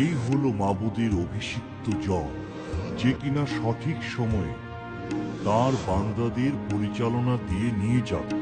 এই হলো মাবুদের অভিষিক্ত জল, যে কিনা সঠিক সময়ে তার বান্দাদের পরিচালনা দিয়ে নিয়ে যাবে।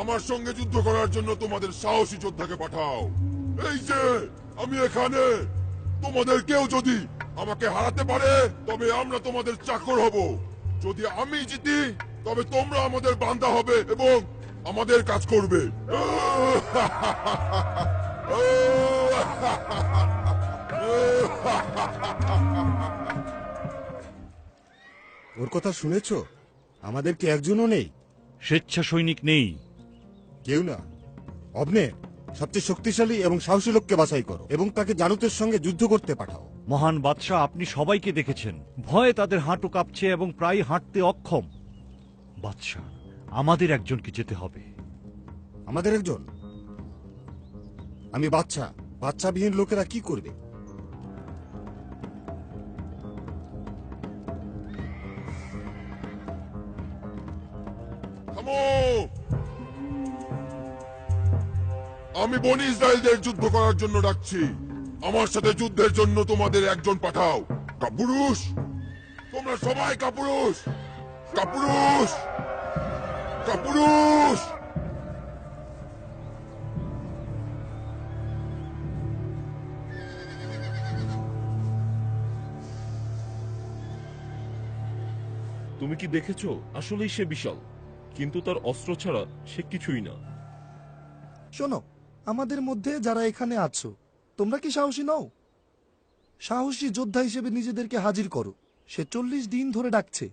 আমার সঙ্গে যুদ্ধ করার জন্য তোমাদের সাহসী যোদ্ধাকে পাঠাও। এই যে আমি এখানে, তোমাদের কেউ যদি আমাকে হারাতে পারে তবে আমরা তোমাদের চাকর হব। যদি আমি জিতি তবে তোমরা আমাদের বান্দা হবে এবং আমাদের কাজ করবে। ওর কথা শুনেছো? আমাদের কি একজনও নেই? স্বেচ্ছা সৈনিক নেই, কেউ না। অবনে সবচেয়ে শক্তিশালী এবং সাহসী লোককে বাছাই করো এবং তাকে জানুতের সঙ্গে যুদ্ধ করতে পাঠাও। মহান বাদশাহ, আপনি সবাইকে দেখেছেন, ভয়ে তাদের হাঁটু কাঁপছে এবং প্রায় হাঁটতে অক্ষম। বাদশাহ, আমাদের একজনকে যেতে হবে। আমাদের একজন? আমি বাচ্চা, বাচ্চাবিহীন লোকেরা কি করবে? আমি বনি ইসরায়েলদের যুদ্ধ করার জন্য ডাকছি। আমার সাথে যুদ্ধের জন্য তোমাদের একজন পাঠাও। কাপুরুষ, তোমরা সবাই কাপুরুষ, কাপুরুষ, কাপুরুষ। তুমি কি দেখেছো? আসলেই সে বিশাল, কিন্তু তার অস্ত্র ছাড়া সে কিছুই না। শোনো, আমাদের মধ্যে যারা এখানে আছো, তোমরা কি সাহসী নও? সাহসী যোদ্ধা হিসেবে নিজেদেরকে হাজির করো। সে 40 দিন ধরে ডাকছে।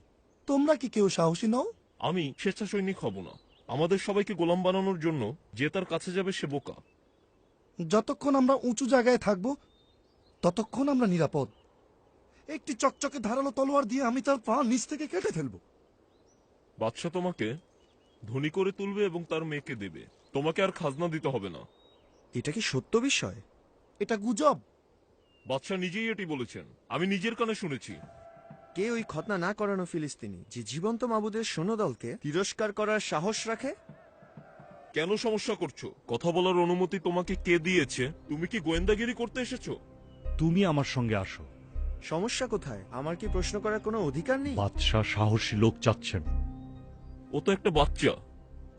তোমরা কি কেউ সাহসী নও? আমি স্বেচ্ছা সৈনিক হব না। আমাদের সবাইকে গোলাম বানানোর জন্য যে তার কাছে যাবে সে বোকা। যতক্ষণ আমরা উঁচু জায়গায় থাকবো ততক্ষণ আমরা নিরাপদ। একটি চকচকে ধারালো তলোয়ার দিয়ে আমি তার পা নিচ থেকে কেটে ফেলবো। বাদশা তোমাকে ধনী করে তুলবে এবং তার মেয়েকে দেবে। তোমাকে আর খাজনা দিতে হবে না। এটা কি সত্য বিষয়? এটা গুজব। বাদশা নিজেই এটি বলেছেন, আমি নিজের কানে শুনেছি। কে ওই খতনা না করানো ফিলিস্তিনি যে জীবন্ত মাবুদের সৈন্যদলকে তিরস্কার করার সাহস রাখে? কেন সমস্যা করছো? কথা বলার অনুমতি তোমাকে কে দিয়েছে? তুমি কি গোয়েন্দাগিরি করতে এসেছো? তুমি আমার সঙ্গে আসো। সমস্যা কোথায়? আমার কি প্রশ্ন করার কোনো অধিকার নেই? বাদশাহ সাহসী লোক চাচ্ছেন। ও তো একটা বাচ্চা।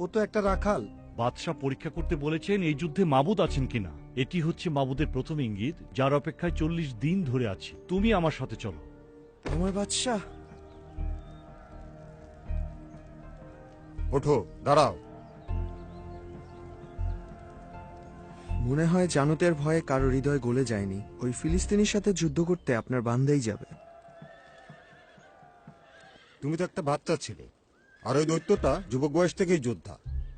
ও তো একটা রাখাল। বাদশাহ পরীক্ষা করতে বলেছেন এই যুদ্ধে মাবুদ আছেন কিনা। এটি হচ্ছে মাবুদের প্রথম ইঙ্গিত, যার অপেক্ষায় 40 দিন ধরে আছি। তুমি আমার সাথে চলো। আমার বাদশাহ, ওঠো, দাঁড়াও। মনে হয় জানুতের ভয়ে কারো হৃদয় গলে যায়নি। ওই ফিলিস্তিনির সাথে যুদ্ধ করতে আপনার বান্দাই যাবে। তুমি তো একটা বাচ্চা ছিলে, আর ওই দৈত্যটা যুবক বয়স থেকেই যোদ্ধা।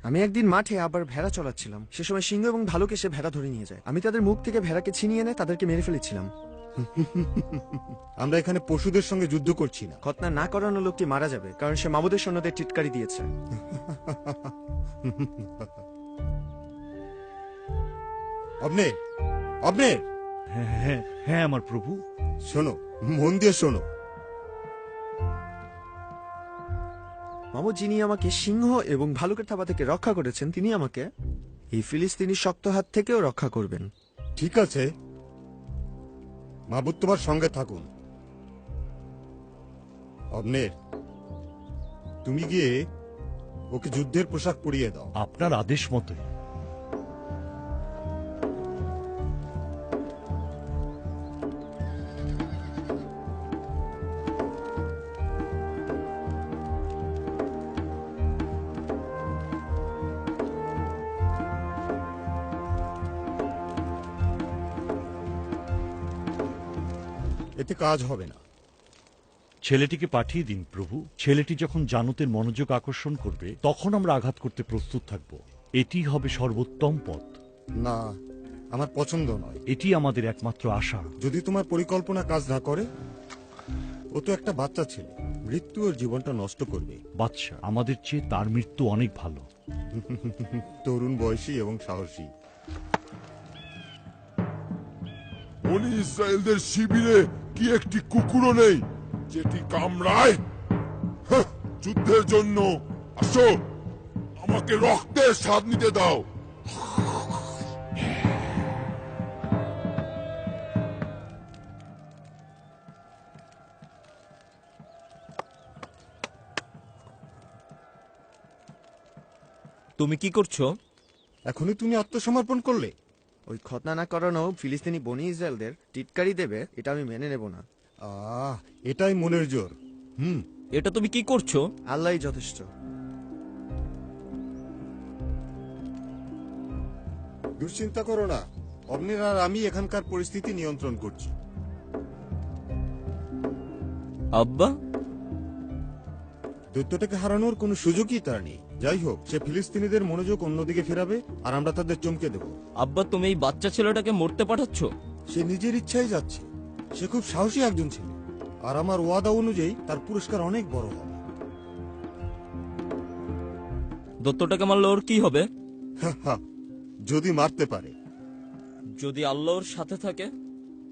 আমি একদিন মাঠে আবার ভেড়া চলাচ্ছিলাম। সে সময় সিংহ এবং ভালুক এসে ভেড়া ধরে নিয়ে যায়। আমি তাদের মুখ থেকে ভেড়াকে ছিনিয়ে এনে তাদেরকে মেরে ফেলেছিলাম। আমরা এখানে পশুদের সঙ্গে যুদ্ধ করছি না। খতনা না করানো লোকটি মারা যাবে, কারণ সে মাবুদের সৈন্যদের টিটকারি দিয়েছে। অবনে, অবনে, হ্যাঁ হ্যাঁ হ্যাঁ আমার প্রভু। শোনো, মন দিয়ে শোনো। মামুদ যিনি আমাকে সিংহ এবং ভালুকের থাবা থেকে রক্ষা করেছেন, তিনি আমাকে এই ফিলিস্তিনি শক্ত হাত থেকেও রক্ষা করবেন। ঠিক আছে, মাবুদ তোমার সঙ্গে থাকুন। অবনের, তুমি গিয়ে ওকে যুদ্ধের পোশাক পরিয়ে দাও। আপনার আদেশ মতো। এতে কাজ হবে না। ছেলেটিকে পাঠিয়ে দিন প্রভু। ছেলেটি যখন জানুতের মনোযোগ আকর্ষণ করবে তখন আমরা আঘাত করতে প্রস্তুত থাকব। এটি হবে সর্বোত্তম পথ। না, আমার পছন্দ নয়। এটি আমাদের একমাত্র আশা। যদি তোমার পরিকল্পনা কাজ না করে, ও তো একটা বাচ্চা ছেলে, মৃত্যু ওর জীবনটা নষ্ট করবে। বাদশাহ, আমাদের চেয়ে তার মৃত্যু অনেক ভালো। তরুণ বয়সী এবং সাহসী। বনি ইসরায়েলদের শিবিরে কি একটি কুকুরও নেই যেটি কামড়ায়? হাহ, যুদ্ধের জন্য আসো, আমাকে রক্তের স্বাদ নিতে দাও। তুমি কি করছো? এখনই তুমি আত্মসমর্পণ করলে? ওই খতনা না করানো ফিলিস্তিনি বনি ইসরায়েলদের টিটকারি দেবে, এটা আমি মেনে নেব না। এটাই মনের জোর। এটা তুমি কি করছো? আল্লাহই যথেষ্ট। দুশ্চিন্তা করো না, অবনের আর আমি এখানকার পরিস্থিতি নিয়ন্ত্রণ করছি। আব্বা, দৈত্যটাকে হারানোর কোনো সুযোগই তার নেই। যাই হোক, সে ফিলিস্তিনিদের মনোযোগ অন্যদিকে ফেরাবে আর আমরা তাদের চমকে দেব। আব্বা, তুমি এই বাচ্চা ছেলেটাকে মরতে পাঠাচ্ছ? সে নিজের ইচ্ছাই যাচ্ছে। সে খুব সাহসী একজন ছেলে, আর আমার ওয়াদা অনুযায়ী তার পুরস্কার অনেক বড় হবে। দত্তটাকে মারলে ওর কি হবে? যদি মারতে পারে। যদি আল্লাহ ওর সাথে থাকে?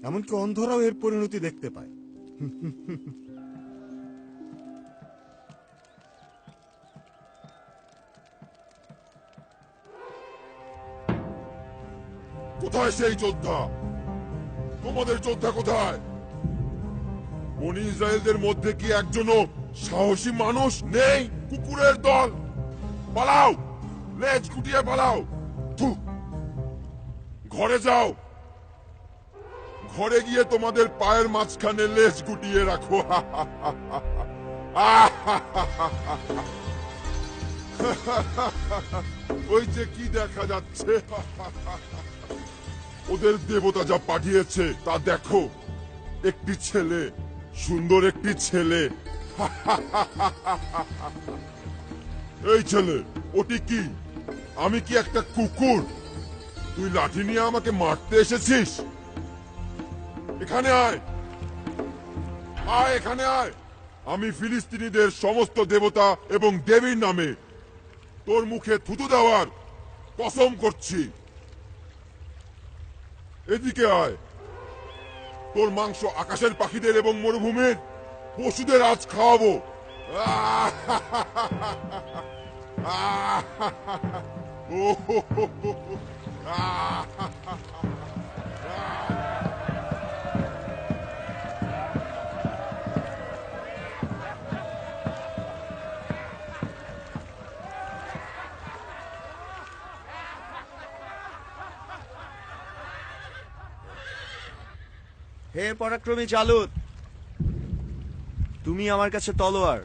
এমনকি অন্ধরাও এর পরিণতি দেখতে পায়। কোথায় সেই যোদ্ধা? তোমাদের যোদ্ধা কোথায়? বনি ইসরায়েলদের মধ্যে কি একজনও সাহসী মানুষ নেই? কুকুরের দল, পালাও, লেজ গুটিয়ে পালাও। থু, ঘরে যাও, ঘরে গিয়ে তোমাদের পায়ের মাঝখানে লেজ গুটিয়ে রাখো। ওই যে কি দেখা যাচ্ছে, ওদের দেবতা যা পাঠিয়েছে তা দেখো। একটি ছেলে, সুন্দর একটি ছেলে। এই ছেলে, ওটি কি? আমি কি একটা কুকুর? তুই লাঠি নিয়ে আমাকে মারতে এসেছিস? এখানে আয়, আয় এখানে আয়। আমি ফিলিস্তিনিদের সমস্ত দেবতা এবং দেবীর নামে তোর মুখে থুতু দেওয়ার কসম করছি। এদিকে আয়। তোর মাংস আকাশের পাখিদের এবং মরুভূমির পশুদের আজ খাওয়াবো। হে পরাক্রমী জালুদ, তুমি আমার কাছে তলোয়ার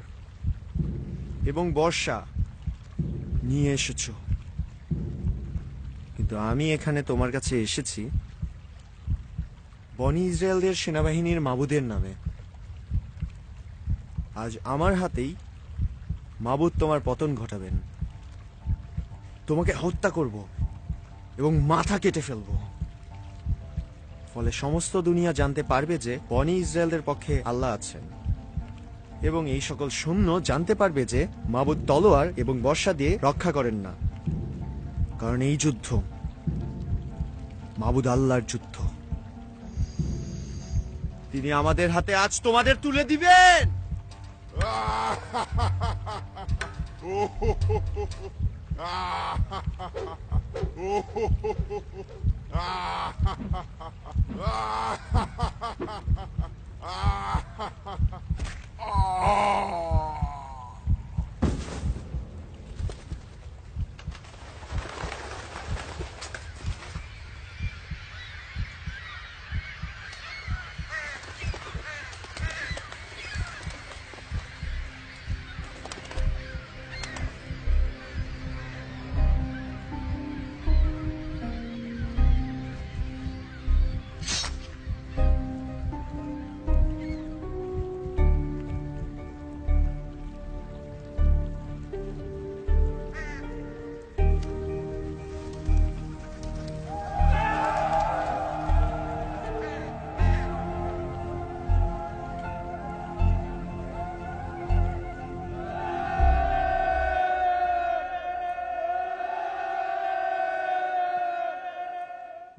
এবং বর্ষা নিয়ে এসেছো, কিন্তু আমি এখানে তোমার কাছে এসেছি বনি ইসরায়েলদের সেনাবাহিনীর মাবুদের নামে। আজ আমার হাতেই মাবুদ তোমার পতন ঘটাবেন। তোমাকে হত্যা করব এবং মাথা কেটে ফেলবো। ফলে সমস্ত দুনিয়া জানতে পারবে যে বনি ইসরায়েলদের পক্ষে আল্লাহ আছেন, এবং এই সকল সৈন্য জানতে পারবে যে মাবুদ তলোয়ার এবং বর্ষা দিয়ে রক্ষা করেন না, কারণ এই যুদ্ধ মাবুদ আল্লাহর যুদ্ধ। তিনি আমাদের হাতে আজ তোমাদের তুলে দিবেন।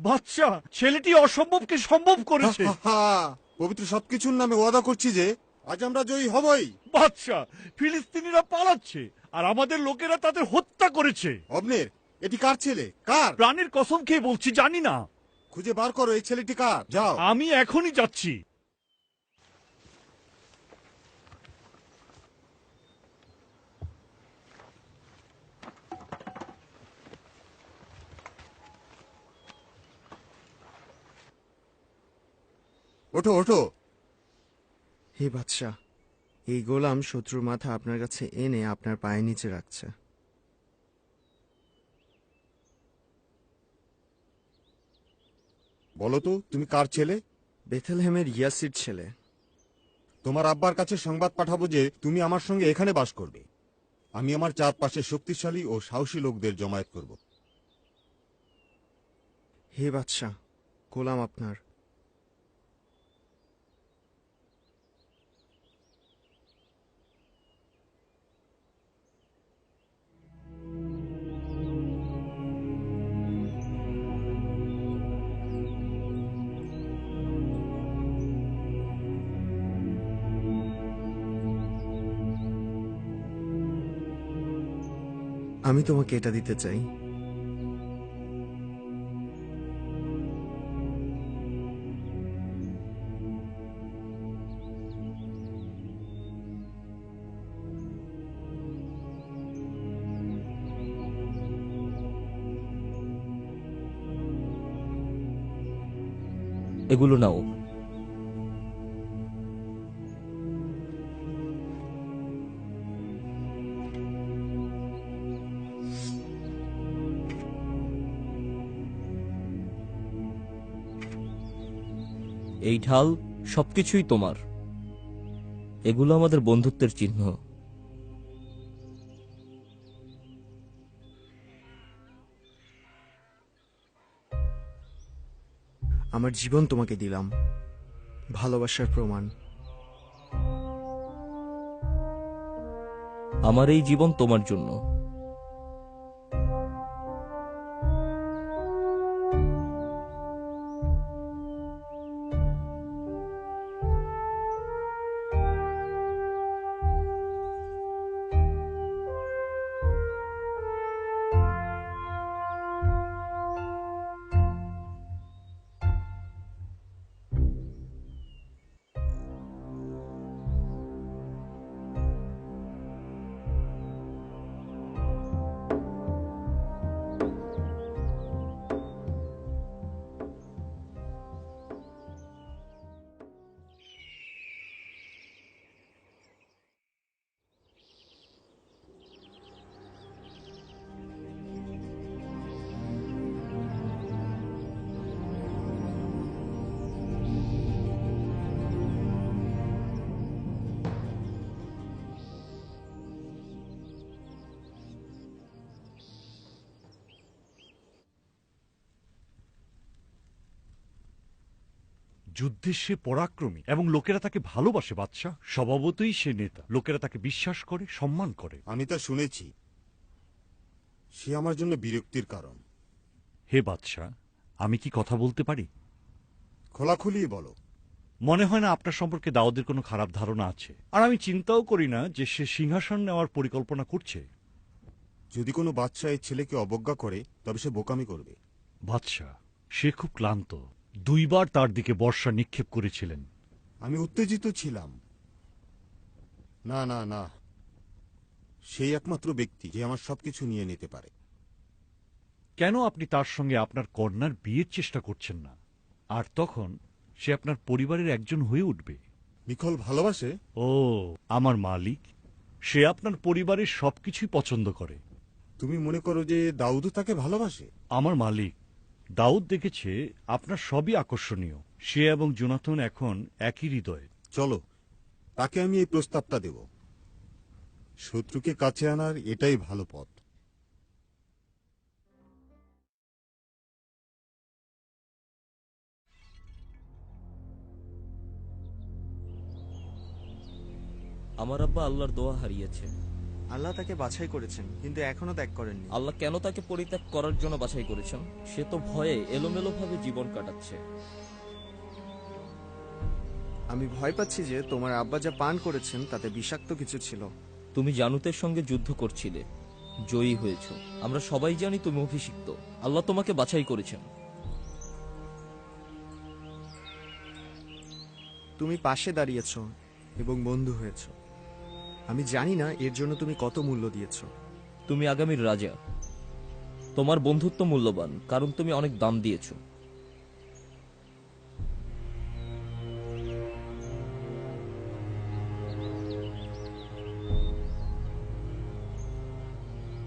বাদশাহ, ছেলেটি অসম্ভবকে সম্ভব করেছে। পবিত্র সবকিছুর নামে ওয়াদা করছি যে আজ আমরা জয়ী হবই। বাদশাহ, ফিলিস্তিনিরা পালাচ্ছে আর আমাদের লোকেরা তাদের হত্যা করেছে। অবনের, এটি কার ছেলে? কার? প্রাণের কসম খেয়ে বলছি, জানি না। খুঁজে বার করো এই ছেলেটি কার। যাও। আমি এখনই যাচ্ছি। ওঠো ওঠো। হে বাদশাহ, এই গোলাম শত্রুর মাথা আপনার কাছে এনে আপনার পায়ের নিচে রাখছে। বলো তো, তুমি কার ছেলে? বেথেলহেমের ইয়াসির ছেলে। তোমার আব্বার কাছে সংবাদ পাঠাবো যে তুমি আমার সঙ্গে এখানে বাস করবে। আমি আমার চারপাশে শক্তিশালী ও সাহসী লোকদের জমায়েত করব। হে বাদশাহ, গোলাম আপনার। আমি তোমাকে এটা দিতে চাই। এগুলো নাও। এই ঢাল সবকিছুই তোমার। এগুলো আমাদের বন্ধুত্বের চিহ্ন। আমার জীবন তোমাকে দিলাম, ভালোবাসার প্রমাণ। আমার এই জীবন তোমার জন্য। যুদ্ধে সে পরাক্রমী এবং লোকেরা তাকে ভালোবাসে। বাদশাহ, স্বভাবতই সে নেতা, লোকেরা তাকে বিশ্বাস করে, সম্মান করে। আমি তা শুনেছি। সে আমার জন্য বিরক্তির কারণ। হে বাদশাহ, আমি কি কথা বলতে পারি? খোলাখুলি বলো। মনে হয় না আপনার সম্পর্কে দাউদের কোনো খারাপ ধারণা আছে, আর আমি চিন্তাও করি না যে সে সিংহাসন নেওয়ার পরিকল্পনা করছে। যদি কোনো বাচ্চা এই ছেলেকে অবজ্ঞা করে তবে সে বোকামি করবে। বাদশাহ, সে খুব ক্লান্ত। 2 বার তার দিকে বর্ষা নিক্ষেপ করেছিলেন। আমি উত্তেজিত ছিলাম। না না না, সেই একমাত্র ব্যক্তি যে আমার সবকিছু নিয়ে নিতে পারে। কেন আপনি তার সঙ্গে আপনার কন্যার বিয়ের চেষ্টা করছেন না? আর তখন সে আপনার পরিবারের একজন হয়ে উঠবে। মিখল ভালোবাসে? ও, আমার মালিক, সে আপনার পরিবারের সবকিছুই পছন্দ করে। তুমি মনে করো যে দাউদও তাকে ভালোবাসে? আমার মালিক, দাউদ দেখেছে আপনার সবই আকর্ষণীয়। সে এবং জোনাথন এখন একই হৃদয়ে। চলো, তাকে আমি এই প্রস্তাবটা দেব। শত্রুকে কাছে আনার এটাই ভালো পথ। আমার আব্বা আল্লাহর দোয়া হারিয়েছে। আল্লাহ তাকে বাছাই করেছেন, কিন্তু এখনো ত্যাগ করেননি। আল্লাহ কেন তাকে পরিত্যাগ করার জন্য বাছাই করেছেন? সে তো ভয়ে এলোমেলোভাবে জীবন কাটাচ্ছে। আমি ভয় পাচ্ছি যে তোমার আব্বা যা পান করেছেন তাতে বিষাক্ত কিছু ছিল। তুমি জানুতের সঙ্গে যুদ্ধ করছিলে, জয়ী হয়েছ। আমরা সবাই জানি তুমি অভিষিক্ত। আল্লাহ তোমাকে বাছাই করেছেন। তুমি পাশে দাঁড়িয়েছ এবং বন্ধু হয়েছ। আমি জানি না এর জন্য তুমি কত মূল্য দিয়েছ। তুমি আগামীর রাজা। তোমার বন্ধুত্ব মূল্যবান, কারণ তুমি অনেক দাম দিয়েছ।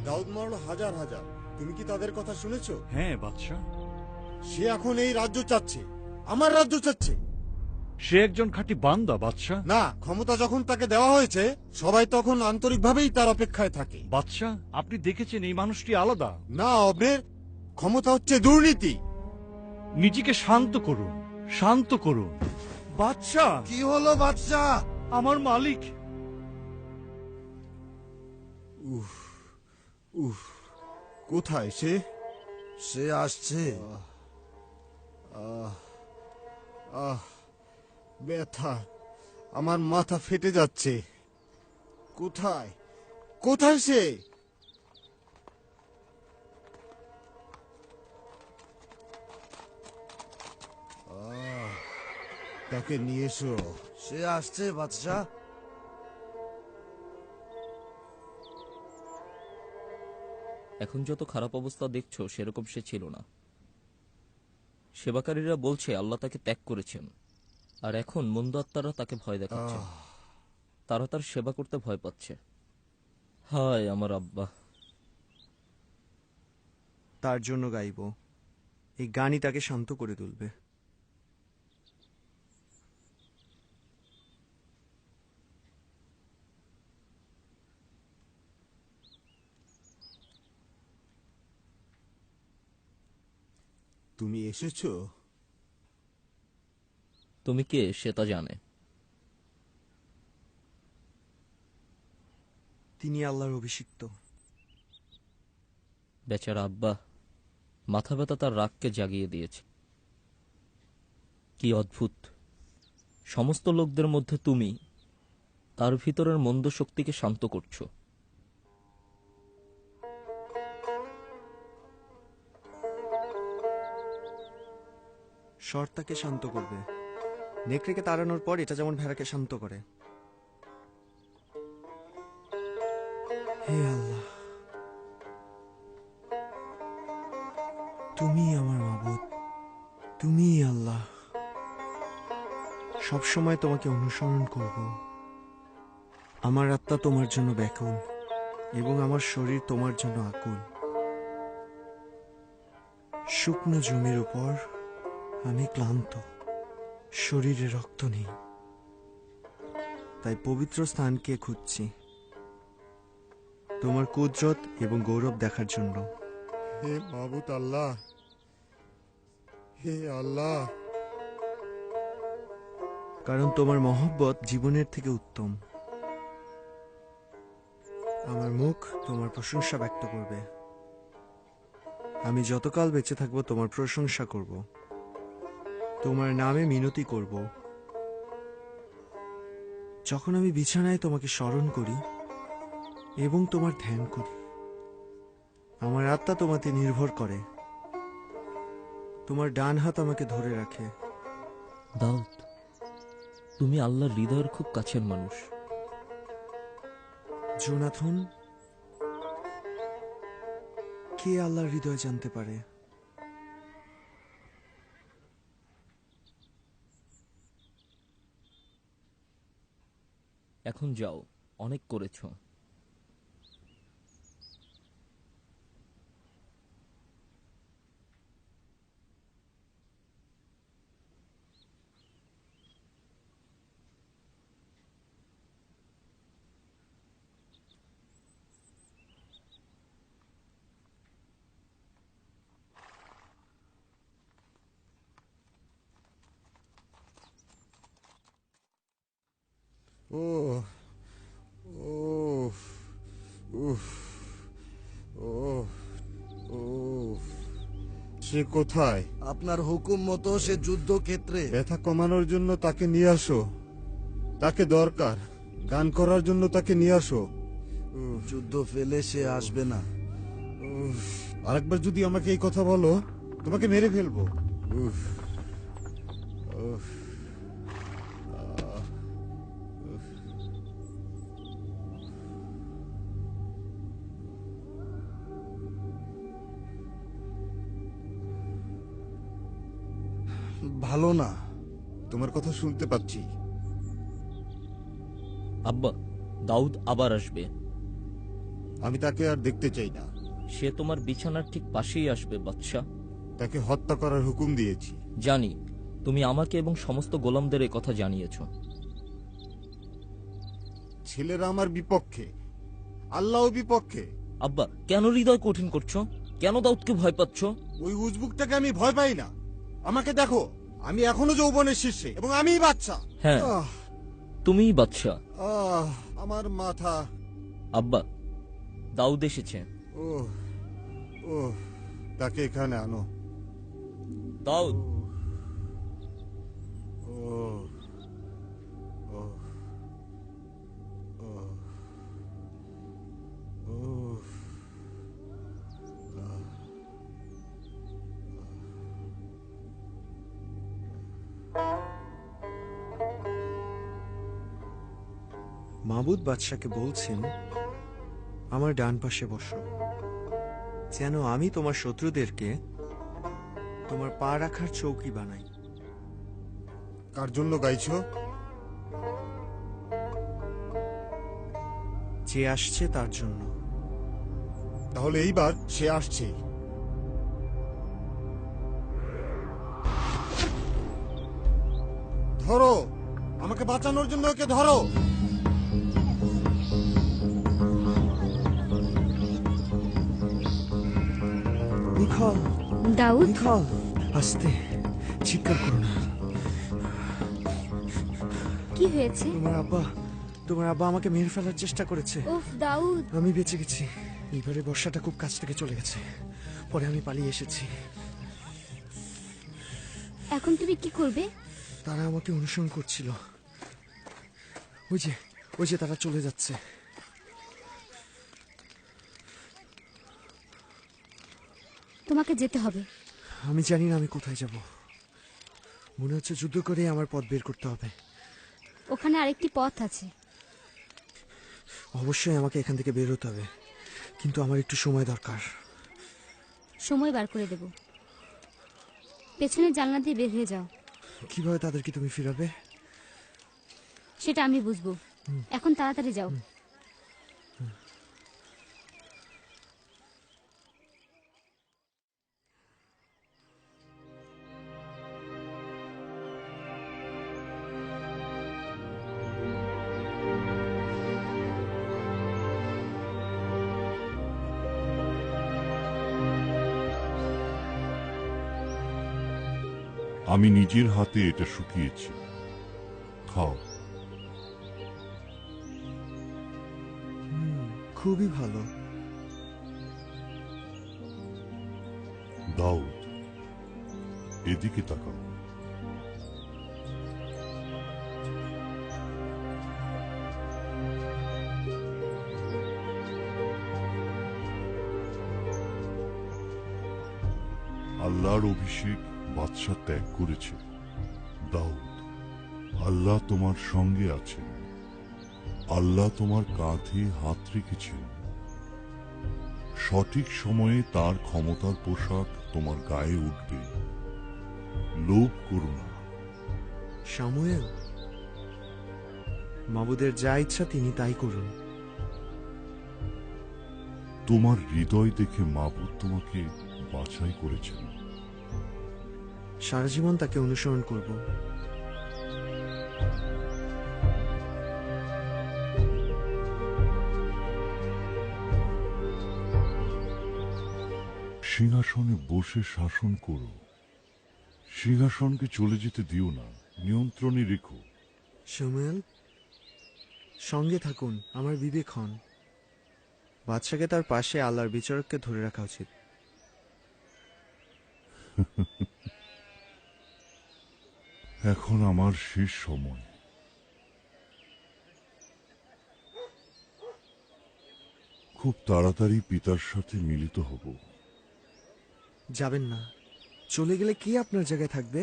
দাউদ মারল হাজার হাজার, তুমি কি তাদের কথা শুনেছো? হ্যাঁ বাদশাহ, সে এখন এই রাজ্য চাচ্ছে, আমার রাজ্য চাচ্ছে। সে একজন খাঁটি বান্দা বাদশাহ। না, ক্ষমতা যখন তাকে দেওয়া হয়েছে সবাই তখন আন্তরিকভাবেই তার অপেক্ষায় থাকে। বাদশাহ, আপনি দেখেছেন এই মানুষটি আলাদা। না অব্রের, ক্ষমতা হচ্ছে দুর্নীতি। নিজেকে শান্ত করুন, শান্ত করুন। বাদশাহ, কি হলো বাদশাহ? আমার মালিক। কোথায় সে? সে আসছে। ব্যথা, আমার মাথা ফেটে যাচ্ছে। কোথায় কোথায় সে? তাকে নিয়ে এসো। সে আসছে বাদশাহ। এখন যত খারাপ অবস্থা দেখছো সেরকম সে ছিল না। সেবাকারীরা বলছে আল্লাহ তাকে ত্যাগ করেছেন, আর এখন মন্দ আত্মারা তাকে ভয় দেখাচ্ছে। তারা তার সেবা করতে ভয় পাচ্ছে। হায় আমার আব্বা। তার জন্য গাইব। এই গানই তাকে শান্ত করে তুলবে। তুমি এসেছো? তুমি কে সে তা জানে। তিনি আল্লাহর অভিষিক্ত। বেচারা আব্বা, মাথা ব্যথা তার রাগকে জাগিয়ে দিয়েছে। কি অদ্ভুত! সমস্ত লোকদের মধ্যে তুমি তার ভিতরের মন্দ শক্তিকে শান্ত করছো। শর তাকে শান্ত করবে। নেকড়েকে তাড়ানোর পর এটা যেমন ভেড়াকে শান্ত করে। হে আল্লাহ, তুমি আমার মাবুদ, তুমি আল্লাহ। সবসময় তোমাকে অনুসরণ করব। আমার আত্মা তোমার জন্য ব্যাকুল এবং আমার শরীর তোমার জন্য আকুল। শুকনো জমির উপর আমি ক্লান্ত, শরীরে রক্ত নেই, তাই পবিত্র স্থানকে খুঁজছি তোমার কুদরত এবং গৌরব দেখার জন্য। হে মাবুদ আল্লাহ, হে আল্লাহ। কারণ তোমার মহব্বত জীবনের থেকে উত্তম। আমার মুখ তোমার প্রশংসা ব্যক্ত করবে। আমি যতকাল বেঁচে থাকবো তোমার প্রশংসা করব, তোমার নামে মিনতি করব। যখন আমি বিছানায় তোমাকে স্মরণ করি এবং তোমার ধ্যান করি, আমার আত্মা তোমাতে নির্ভর করে। তোমার ডান হাত আমাকে ধরে রাখে। দাউদ, তুমি আল্লাহর হৃদয়ের খুব কাছের মানুষ। জোনাথন, কে আল্লাহর হৃদয় জানতে পারে? এখন যাও, অনেক করেছো। ও ও সে কোথায়? আপনার হুকুম মতো সে যুদ্ধক্ষেত্রে। ব্যথা কমানোর জন্য তাকে নিয়ে আসো। তাকে দরকার। গান করার জন্য তাকে নিয়ে আসো। যুদ্ধ ফেলে সে আসবে না। আরেকবার যদি আমাকে এই কথা বলো, তোমাকে মেরে ফেলবো। উফ, উফ, উফ। ভালো না। তোমার কথা শুনতে পাচ্ছি। আব্বা, দাউদ আবার আসবে। আমি তাকে আর দেখতে চাই না। সে তোমার বিছানার ঠিক পাশেই আসবে বাদশাহ। তাকে হত্যা করার হুকুম দিয়েছি। জানি, তুমি আমাকে এবং সমস্ত গোলামদের এই কথা জানিয়েছ। ছেলেরা আমার বিপক্ষে, আল্লাহ বিপক্ষে। আব্বা, কেন হৃদয় কঠিন করছো? কেন দাউদকে ভয় পাচ্ছ? ওই উজবুকটাকে আমি ভয় পাই না। আমাকে দেখো, আমি এখনো যৌবনের শীর্ষে এবং আমিই বাচ্চা। হ্যাঁ, তুমিই বাদশাহ। আমার মাথা। আব্বা, দাউদ এসেছে। ও ও, তাকে এখানে আনো। দাউদ। ও ও ও ও। মাবুদ বাদশাকে বলছেন, আমার ডান পাশে বসো, যেন আমি তোমার শত্রুদেরকে তোমার পা রাখার চৌকি বানাই। কার জন্য গাইছো? যে আসছে তার জন্য। তাহলে এইবার সে আসছে। ধরো, আমাকে বাঁচানোর জন্য ওকে ধরো। নিখাল, দাউদ, নিখাল, আস্তে, চিৎকার করো না। কি হয়েছে? তোমার আব্বা আমাকে মেরে ফেলার চেষ্টা করেছে। উফ দাউদ। আমি বেঁচে গেছি। এইবারে বর্ষাটা খুব কাছ থেকে চলে গেছে। পরে আমি পালিয়ে এসেছি। এখন তুমি কি করবে? তারা আমাকে অনুসরণ করছিল। ওই যে তারা চলে যাচ্ছে। তোমাকে যেতে হবে। আমি জানি না আমি কোথায় যাব। মনে হচ্ছে যুদ্ধ করে আমার পথ বের করতে হবে। ওখানে আরেকটি পথ আছে। অবশ্যই আমাকে এখান থেকে বের হতে হবে, কিন্তু আমার একটু সময় দরকার। সময় বার করে দেব। পেছনের জানলা দিয়ে বের হয়ে যাও। কিভাবে তাদেরকে তুমি ফিরাবে? সেটা আমি বুঝবো। এখন তাড়াতাড়ি যাও। আমি নিজের হাতে এটা শুকিয়েছি, খাও। খুবই ভালো। দাউদ, এদিকে তাকাও। আল্লাহর অভিষেক বাদশা ত্যাগ করেছে। দাউদ, আল্লাহ তোমার সঙ্গে আছেন। আল্লাহ তোমার কাঁধে হাত রেখেছেন। সঠিক সময়ে তার ক্ষমতার পোশাক তোমার গায়ে উঠবে। লোভ করো না। সামুয়েল, মাবুদের যা ইচ্ছা তিনি তাই করুন। তোমার হৃদয় দেখে মাবুদ তোমাকে বাছাই করেছেন। সারা জীবন তাকে অনুসরণ করব। সিংহাসনে বসে শাসন করো। সিংহাসনকে চলে যেতে দিও না, নিয়ন্ত্রণে রেখো। সামুয়েল, সঙ্গে থাকুন, আমার বিবেক হন। বাদশাকে তার পাশে আল্লাহর বিচারককে ধরে রাখা উচিত। এখন আমার শেষ সময়। খুব তাড়াতাড়ি পিতার সাথে মিলিত হব। যাবেন না, চলে গেলে কে আপনার জায়গায় থাকবে?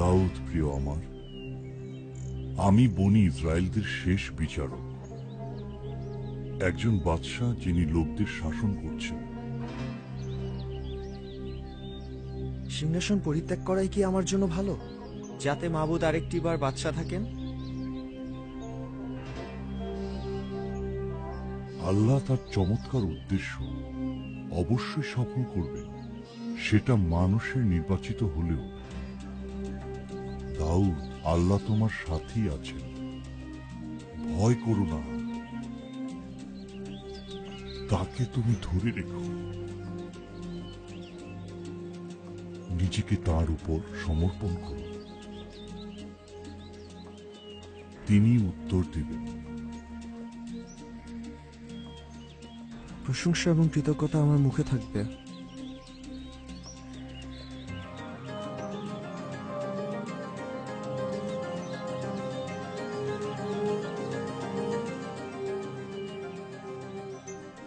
দাউদ প্রিয় আমার, আমি বনি ইসরায়েলদের শেষ বিচারক, একজন বাদশাহ যিনি লোকদের শাসন করছেন। সিংহাসন পরিত্যাগ করাই কি আমার জন্য ভালো, যাতে মাবুদ আরেকটি বার বাদশা থাকেন? আল্লাহ তার চমৎকার উদ্দেশ্য অবশ্যই সফল করবেন, সেটা মানুষের নির্বাচিত হলেও। দাউদ, আল্লাহ তোমার সাথেই আছেন, ভয় করো না, তাকে তুমি ধরে রেখো, নিজেকে তার উপর সমর্পণ করো, তিনি উত্তর দিবেন। প্রশংসা এবং কৃতজ্ঞতা আমার মুখে থাকবে।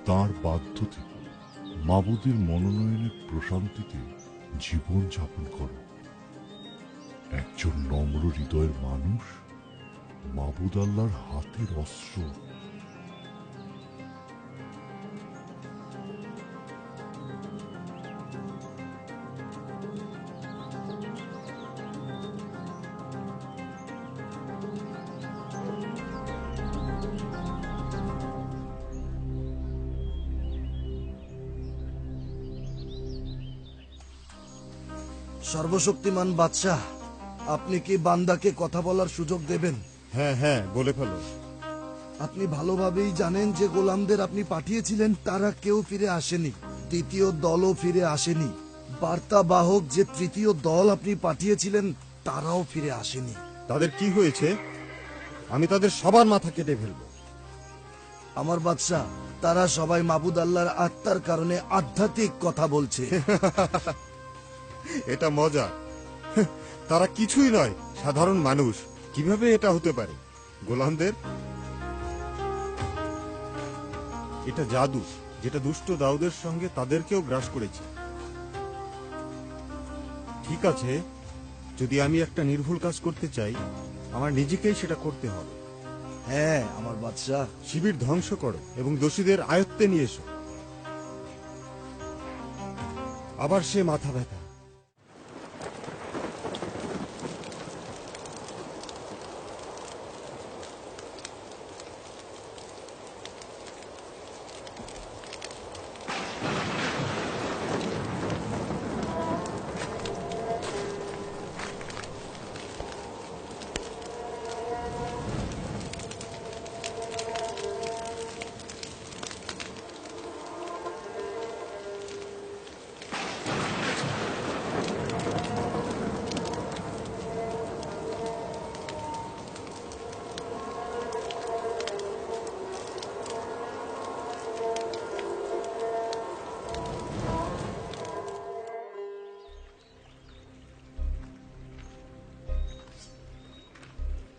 তার বাধ্য থেকে মাবুদের মনোনয়নের প্রশান্তিতে জীবন যাপন করো। একজন নম্র হৃদয়ের মানুষ মাবুদ আল্লাহর হাতের অস্ত্র। সর্বশক্তিমান বাদশাহ, আপনি কি বান্দাকে কথা বলার সুযোগ দেবেন? হ্যাঁ হ্যাঁ, বলে ফেলো। আপনি ভালোভাবেই জানেন যে গোলামদের আপনি পাঠিয়েছিলেন তারা কেউ ফিরে আসেনি, দ্বিতীয় দলও ফিরে আসেনি। বার্তাবাহক যে তৃতীয় দল আপনি পাঠিয়েছিলেন তারাও ফিরে আসেনি। তাদের কি হয়েছে? আমি তাদের সবার মাথা কেটে ফেলবো। আমার বাদশাহ, তারা সবাই মাবুদ আল্লাহর আত্মার কারণে আধ্যাত্মিক কথা বলছে। এটা মজা। তারা কিছুই নয়, সাধারণ মানুষ। কিভাবে এটা হতে পারে? গোলামদের এটা জাদু, যেটা দুষ্ট দাউদের সঙ্গে তাদেরকেও গ্রাস করেছে। ঠিক আছে, যদি আমি একটা নির্ভুল কাজ করতে চাই, আমার নিজেকেই সেটা করতে হবে। হ্যাঁ আমার বাদশাহ। শিবির ধ্বংস করো এবং দোষীদের আয়ত্তে নিয়ে এসো। আবার সে মাথা ব্যথা।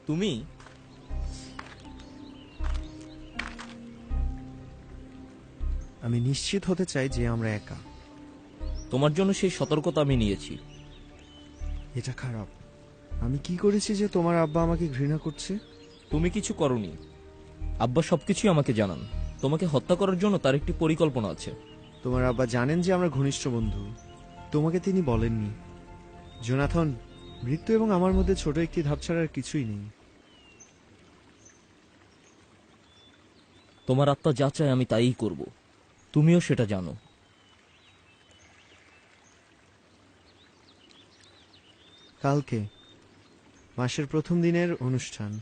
তুমি আমি নিশ্চিত হতে চাই যে আমরা একা। তোমার জন্য সেই সতর্কতা আমি নিয়েছি। এটা খারাপ। আমি কি করেছি যে তোমার আব্বা আমাকে ঘৃণা করছে? তুমি কিছু করনি। আব্বা সবকিছুই আমাকে জানান। তোমাকে হত্যা করার জন্য তার একটি পরিকল্পনা আছে। তোমার আব্বা জানেন যে আমরা ঘনিষ্ঠ বন্ধু। তোমাকে তিনি বলেননি। জোনাথন, মৃত্যু এবং আমার মধ্যে ছোট একটি ধাপ ছাড়া আর কিছুই নেই। তোমার আত্মা যা চায় আমি তাই করব। তুমিও সেটা জানো। কালকে মাসের প্রথম দিনের অনুষ্ঠান।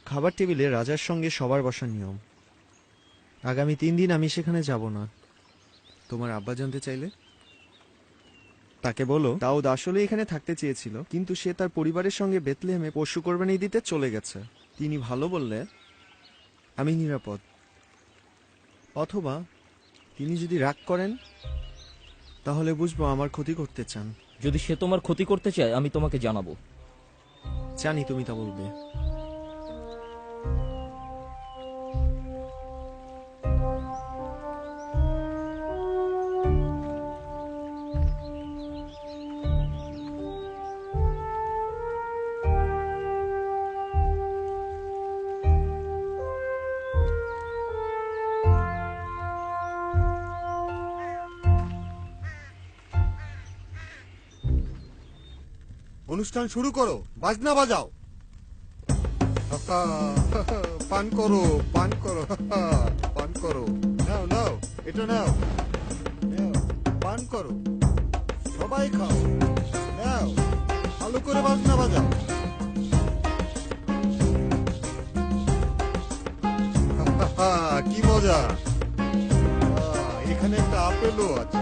খাবার টেবিলে রাজার সঙ্গে সবার বসার নিয়ম। আগামী 3 দিন আমি সেখানে যাব না। তোমার আব্বা জানতে চাইলে তাকে বলো দাউদ আসলে এখানে থাকতে চেয়েছিল, কিন্তু সে তার পরিবারের সঙ্গে বেথলেহেমে পশু কোরবানি দিতে চলে গেছে। তিনি ভালো বললে আমি নিরাপদ। অথবা তিনি যদি রাগ করেন তাহলে বুঝবো আমার ক্ষতি করতে চান। যদি সে তোমার ক্ষতি করতে চায় আমি তোমাকে জানাবো। জানি তুমি তা বলবে। অনুষ্ঠান শুরু করো, বাজনা বাজাও। পান করো, পান করো, পান করো। নাও নাও, এটা নাও, নাও, পান করো, সবাই খাও। নাও, ভালো করে বাজনা বাজাও। কি মজা! এখানে একটা আপেলও আছে।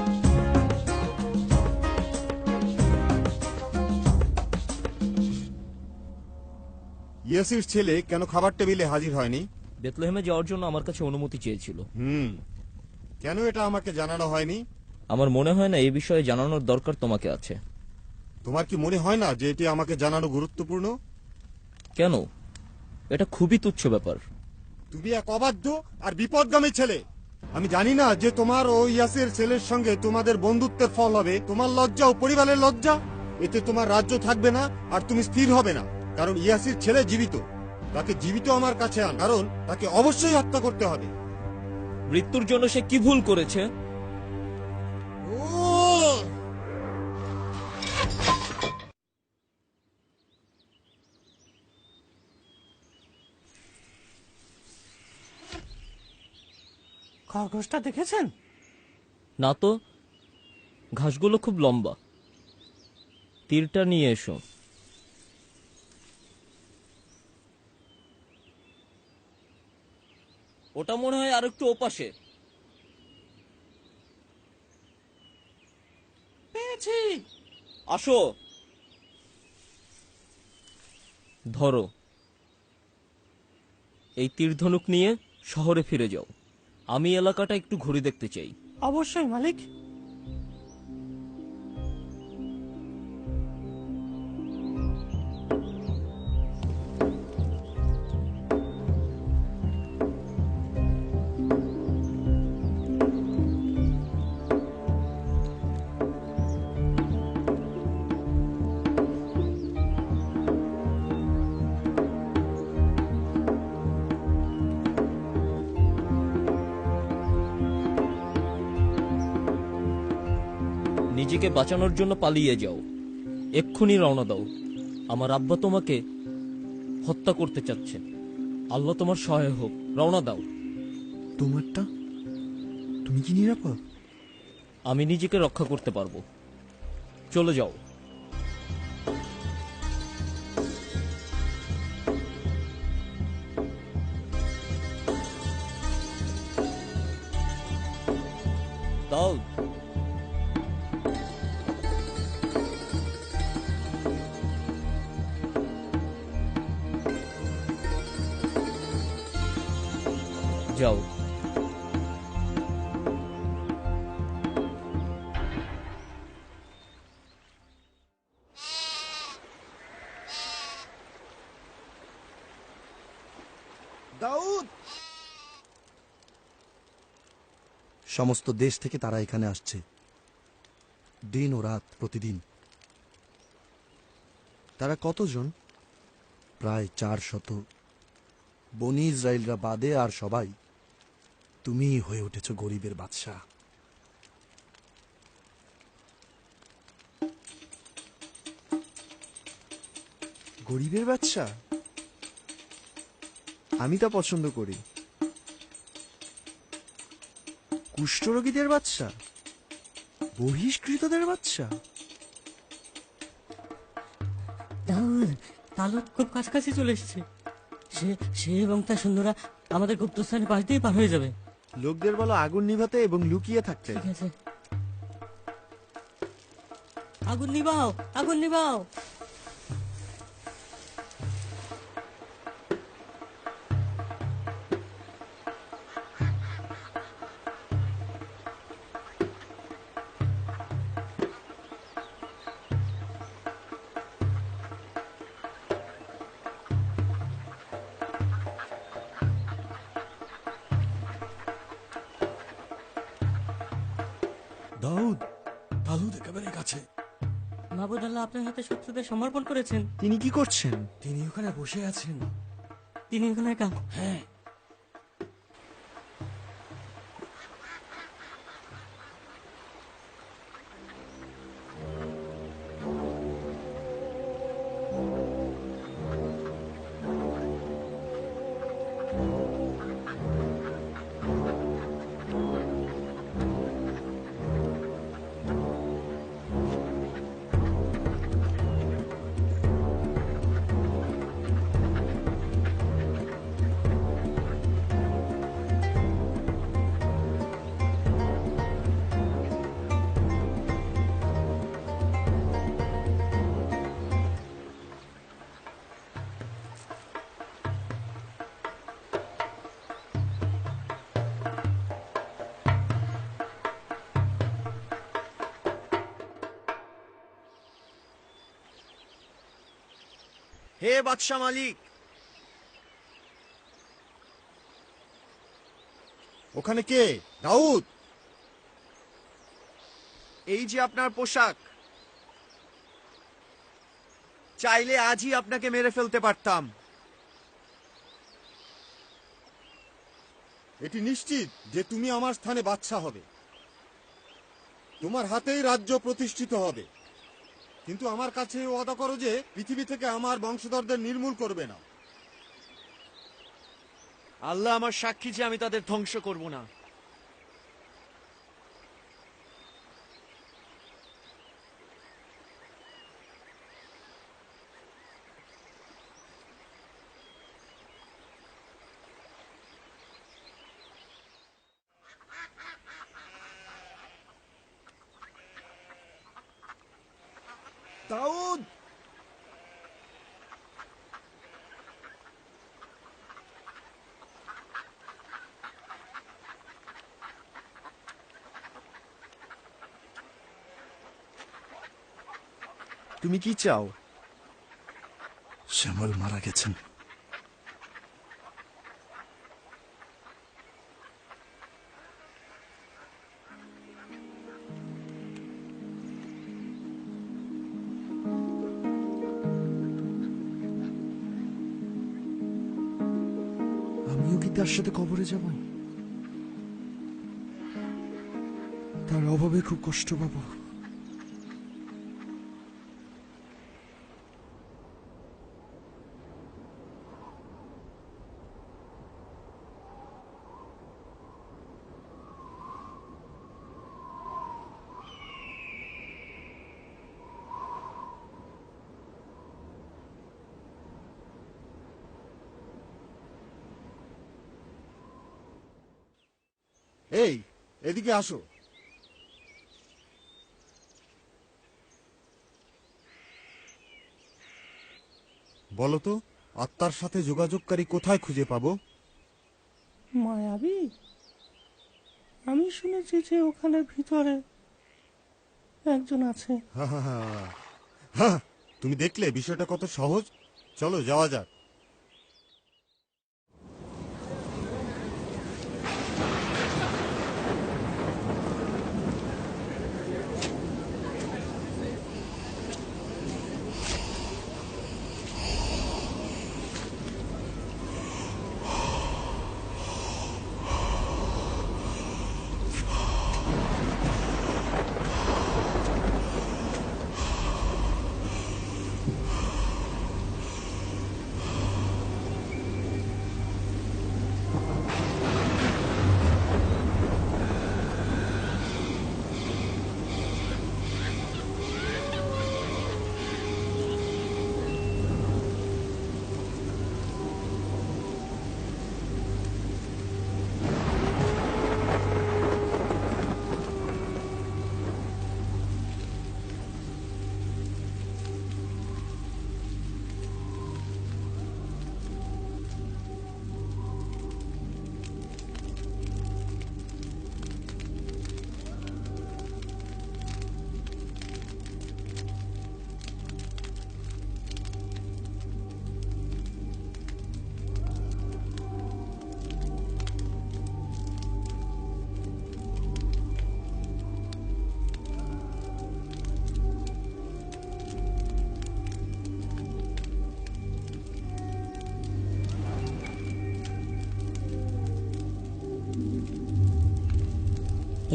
ইয়াসির ছেলে কেন খাবার টেবিলে হাজির হয়নি? বেথলেহেমে যাওয়ার জন্য আমার কাছে অনুমতি চেয়েছিল। কেন এটা আমাকে জানানো হয়নি? আমার মনে হয় না এই বিষয়ে জানানোর দরকার তোমাকে আছে। তোমার কি মনে হয় না যে এটি আমাকে জানানো গুরুত্বপূর্ণ? কেন? এটা খুবই তুচ্ছ ব্যাপার। তুমি এক অবাধ্য আর বিপদগামী ছেলে। আমি জানি না যে তোমার ও ইয়াসির ছেলের সঙ্গে তোমাদের বন্ধুত্বের ফল হবে তোমার লজ্জা ও পরিবারের লজ্জা। এতে তোমার রাজ্য থাকবে না আর তুমি স্থির হবে না, কারণ ইয়াসির ছেলে জীবিত। তাকে জীবিত আমার কাছে আন, কারণ তাকে অবশ্যই হত্যা করতে হবে। মৃত্যুর জন্য সে কি ভুল করেছে? খরগোশটা দেখেছেন? না তো, ঘাসগুলো খুব লম্বা। তীরটা নিয়ে এসো। ওটা মনে হয় আর একটু ওপাশে। পেয়েছি। আসো, ধরো। এই তীর ধনুক নিয়ে শহরে ফিরে যাও। আমি এলাকাটা একটু ঘুরে দেখতে চাই। অবশ্যই মালিক। নিজেকে বাঁচানোর জন্য পালিয়ে যাও। এক্ষুনি রওনা দাও। আমার আব্বা তোমাকে হত্যা করতে চাচ্ছে। আল্লাহ তোমার সহায় হোক। রওনা দাও। তোমারটা? তুমি কি নিরাপদ? আমি নিজেকে রক্ষা করতে পারবো। চলে যাও। দাউদ, যাও। দাউদ! সমস্ত দেশ থেকে তারা এখানে আসছে, দিন ও রাত, প্রতিদিন। তারা কতজন? প্রায় 400। বনি ইসরায়েলরা বাদে আর সবাই। তুমিই হয়ে উঠেছ গরিবের বাদশা। গরিবের বাচ্চা? আমি তা পছন্দ করি। কুষ্ঠরোগীদের বাচ্চা? বহিষ্কৃতদের বাচ্চা? দাউদ, তালুক খুব কাছাকাছি চলে এসেছে। সে সে এবং তার সৈন্যরা আমাদের গুপ্তস্থানের পাশ দিয়ে পার হয়ে যাবে। লোকদের বলো আগুন নিভাতে এবং লুকিয়ে থাকতে। ঠিক আছে। আগুন নিভাও, আগুন নিভাও। দাউদ, তালুদ একেবারে কাছে। মাহবুদ আল্লাহ আপনার হাতে শত্রুদের সমর্পণ করেছেন। তিনি কি করছেন? তিনি ওখানে বসে আছেন। তিনি ওখানে একা। হ্যাঁ, হে বাদশাহ মালিক, ওখানে কে? দাউদ? এই যে আপনার পোশাক, চাইলে আজই আপনাকে মেরে ফেলতে পারতাম। এটি নিশ্চিত যে তুমি আমার স্থানে বাদশা হবে, তোমার হাতেই রাজ্য প্রতিষ্ঠিত হবে। কিন্তু আমার কাছে ওয়াদা করো যে পৃথিবী থেকে আমার বংশধরদের নির্মূল করবে না। আল্লাহ আমার সাক্ষী যে আমি তাদের ধ্বংস করব না। দাউদ, তুমি কি চাও? শ্যামল মারা গেছেন। আমিও কি তার সাথে কবরে যাব? তার অভাবে খুব কষ্ট পাবো। এই, এদিকে আসো। বলো তো, আত্মার সাথে যোগাযোগকারী কোথায় খুঁজে পাবো? মায়াবী, আমি শুনেছি যে ওখানে ভিতরে একজন আছে। হা হা হা হা, তুমি দেখলে বিষয়টা কত সহজ। চলো যাওয়া যাক।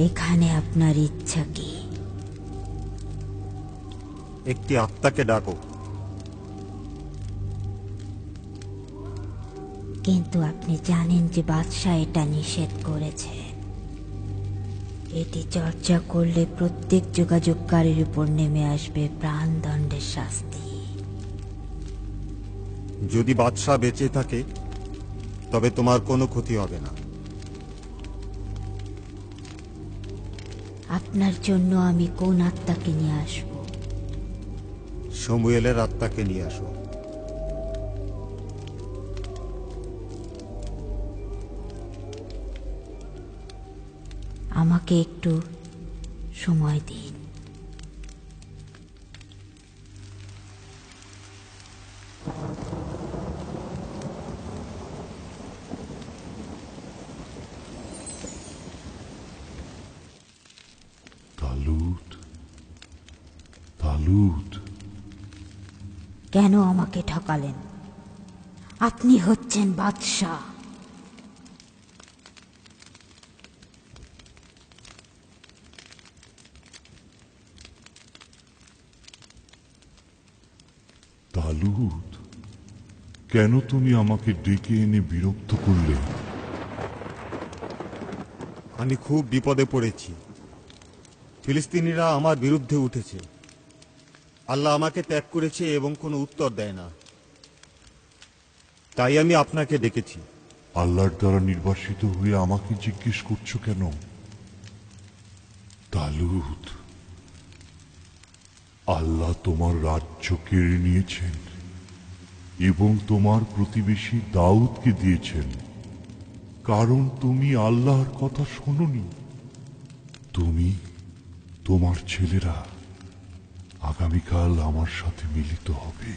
এখানে আপনার ইচ্ছা কি? একটি আত্মাকে ডাকো। কিন্তু আপনি জানেন যে বাদশাহ এটা নিষেধ করেছে। এটি চর্চা করলে প্রত্যেক যোগাযোগকারীর উপর নেমে আসবে প্রাণদণ্ডের শাস্তি। যদি বাদশাহ বেঁচে থাকে তবে তোমার কোনো ক্ষতি হবে না। আপনার জন্য আমি কোন আত্মাকে নিয়ে আসব? সমুয়েলের আত্মাকে নিয়ে আসো। আমাকে একটু সময় দিন। তালুত, তালুত, কেন আমাকে ঠকালেন? আপনি হচ্ছেন বাদশাহ। তালুত, কেন তুমি আমাকে ডেকে এনে বিরক্ত করলে? আমি খুব বিপদে পড়েছি। ফিলিস্তিনিরা আমার বিরুদ্ধে উঠেছে। আল্লাহ আমাকে ত্যাগ করেছে এবং কোনো উত্তর দেয় না। তাই আমি আপনাকে ডেকেছি। আল্লাহর দ্বারা নির্বাসিত হয়ে আমাকে জিজ্ঞেস করছো কেন? তালুত, আল্লাহ তোমার রাজ্য কেড়ে নিয়েছেন এবং তোমার প্রতিবেশী দাউদকে দিয়েছেন, কারণ তুমি আল্লাহর কথা শোনোনি। তুমি, তোমার ছেলেরা আগামীকাল আমার সাথে মিলিত হবে।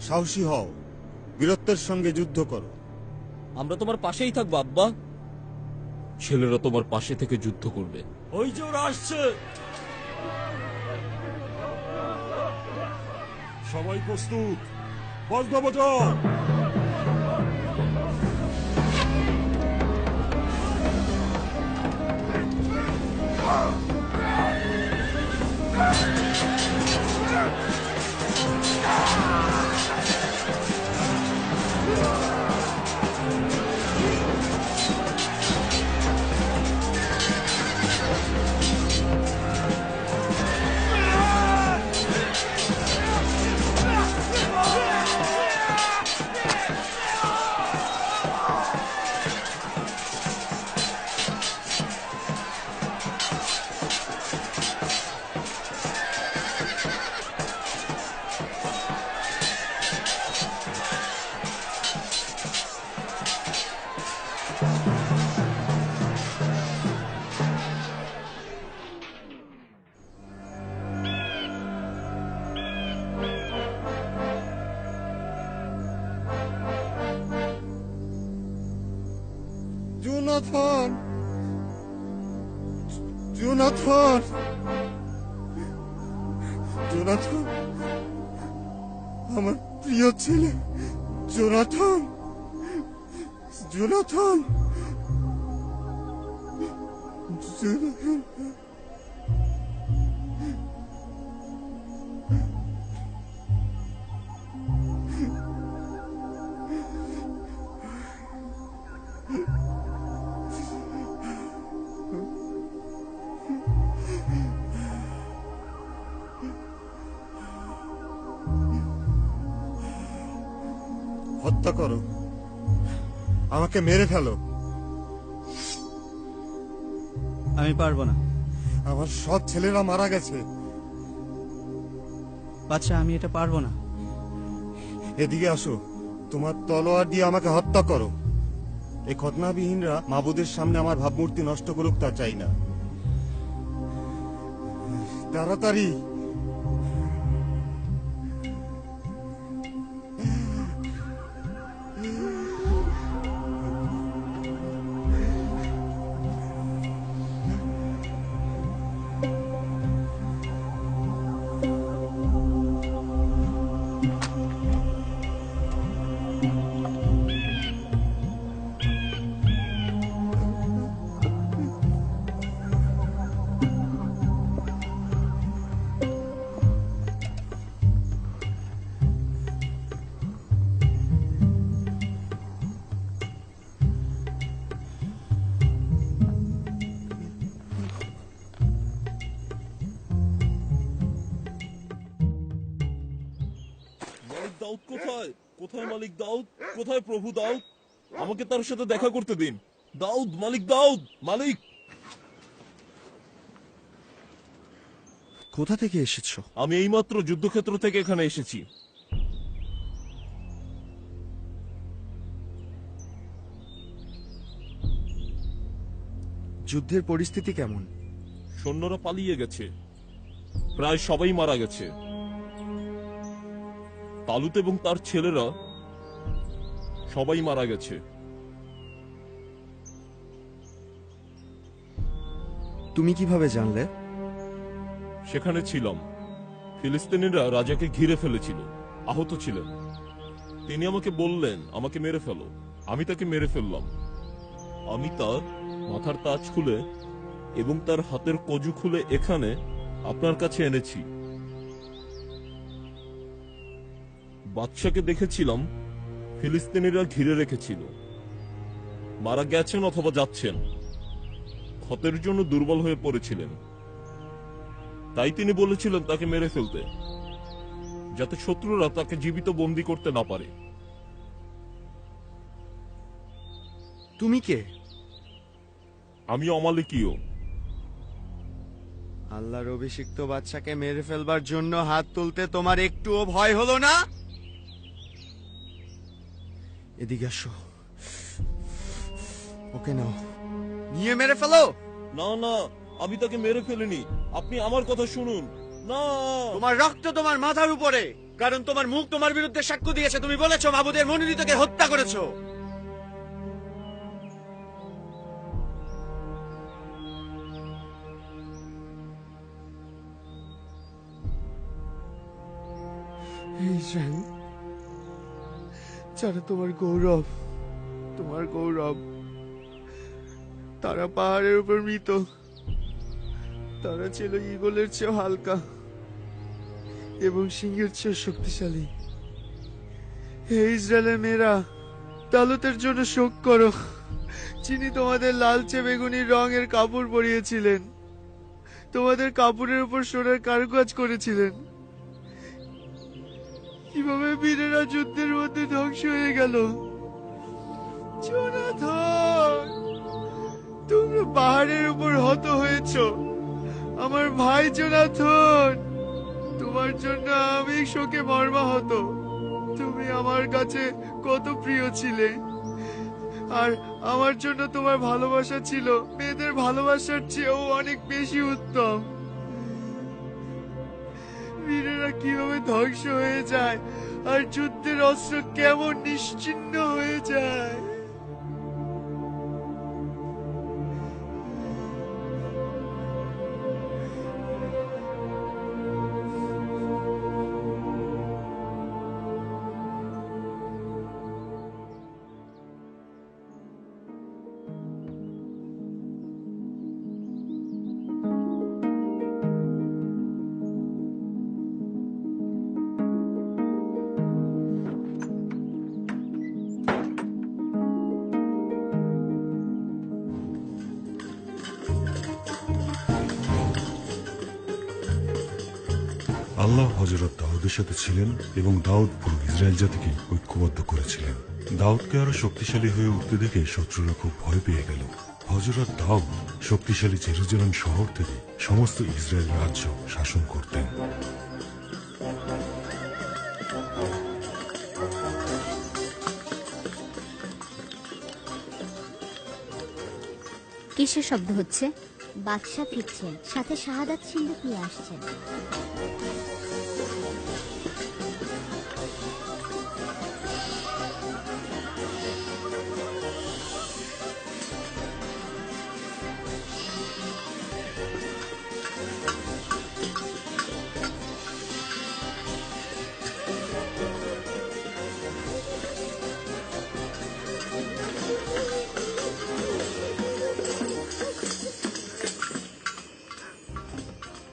সাহসী হও, বীরত্বের সঙ্গে যুদ্ধ করো। আমরা তোমার পাশেই থাকবো আব্বা। ছেলেরা তোমার পাশে থেকে যুদ্ধ করবে। ওই যে ওরা আসছে। সবাই প্রস্তুত, বাজনা বাজাও। জোনাথন, জোনাথন, জোনাথন, আমার প্রিয় ছেলে জোনাথন, জোনাথন, জোনাথন। হত্যা করো, আমাকে মেরে ফেলো। আমি পারবো না আমার সব ছেলেরা মারা গেছে। বাচ্চা, আমি এটা পারবো না। এদিকে আসো, তোমার তলোয়ার দিয়ে আমাকে হত্যা করো। এই খতনাবিহীনরা মাবুদের সামনে আমার ভাবমূর্তি নষ্ট করুক, তা চাই না। তাড়াতাড়ি। কোথায় কোথায় মালিক দাউদ? কোথায় প্রভু দাউদ? আমাকে তার সাথে দেখা করতে দিন। দাউদ, মালিক দাউদ, মালিক। কোথা থেকে এসেছো? আমি এইমাত্র যুদ্ধক্ষেত্র থেকে এখানে এসেছি। যুদ্ধের পরিস্থিতি কেমন? সৈন্যরা পালিয়ে গেছে, প্রায় সবাই মারা গেছে। তালুত এবং তার ছেলেরা সবাই মারা গেছে। তুমি কিভাবে জানলে? সেখানে ছিলাম। ফিলিস্তিনিরা রাজাকে ঘিরে ফেলেছিল, আহত ছিলেন। তিনি আমাকে বললেন, আমাকে মেরে ফেলো। আমি তাকে মেরে ফেললাম। আমি তার মাথার তাজ খুলে এবং তার হাতের কজু খুলে এখানে আপনার কাছে এনেছি। বাদশাকে দেখেছিলাম ফিলিস্তিনিরা ঘিরে রেখেছিল। মারা গেছেন অথবা যাচ্ছেন, ক্ষতের জন্য দুর্বল হয়ে পড়েছিলেন। তাই তিনি বলেছিলেন তাকে মেরে ফেলতে, যাতে শত্রুরা তাকে জীবিত বন্দী করতে না পারে। তুমি কে? আমি অমালিকীয়। আল্লাহর অভিষিক্ত বাদশাকে মেরে ফেলবার জন্য হাত তুলতে তোমার একটুও ভয় হলো না? এদিকে আসো, ওকে নাও, নিয়ে মেরে ফেলো। না না, আমি তাকে মেরে ফেলিনি। আপনি আমার কথা শুনুন। না, তোমার রক্ত তোমার মাথার উপরে, কারণ তোমার মুখ তোমার বিরুদ্ধে সাক্ষ্য দিয়েছে। তুমি বলেছো মাবুদের মনোনীতকে হত্যা করেছো। ইসরায়েল, যারা তোমার গৌরব, তোমার গৌরব, তারা পাহাড়ের উপর মৃত। তারা ছিল ঈগলের চেয়েও হালকা এবং সিংহের চেয়ে শক্তিশালী। হে ইসরায়েলের মেয়েরা, তালুতের জন্য শোক করো, যিনি তোমাদের লালচে বেগুনি রঙের কাপড় পরিয়েছিলেন, তোমাদের কাপড়ের উপর সোনার কারুকাজ করেছিলেন। কিভাবে বীরেরা যুদ্ধের মধ্যে ধ্বংস হয়ে গেল। জোনাথন, তোমরা পাহাড়ের উপর হত হয়েছ। আমার ভাই জোনাথন, তোমার জন্য আমি শোকে মর্মাহত। তুমি আমার কাছে কত প্রিয় ছিলে, আর আমার জন্য তোমার ভালোবাসা ছিল মেয়েদের ভালোবাসার চেয়েও অনেক বেশি উত্তম। বীরেরা কিভাবে ধ্বংস হয়ে যায়, আর যুদ্ধের অস্ত্র কেমন নিশ্চিহ্ন হয়ে যায়। আল্লাহ হযরত দাউদের সাথে ছিলেন এবং দাউদ পুরো ইসরায়েল জাতিকে ঐক্যবদ্ধ করেছিলেন। দাউদকে আরো শক্তিশালী হয়ে উঠতে দেখে শত্রুরা খুব ভয় পেয়ে গেল। হযরত দাউদ শক্তিশালী জেরুজালেম শহর থেকে সমস্ত ইসরায়েল রাজ্য শাসন করতেন। কিসের শব্দ হচ্ছে? বাদশা ফিরছেন, সাথে শাহাদাত সিন্দুক নিয়ে আসছেন।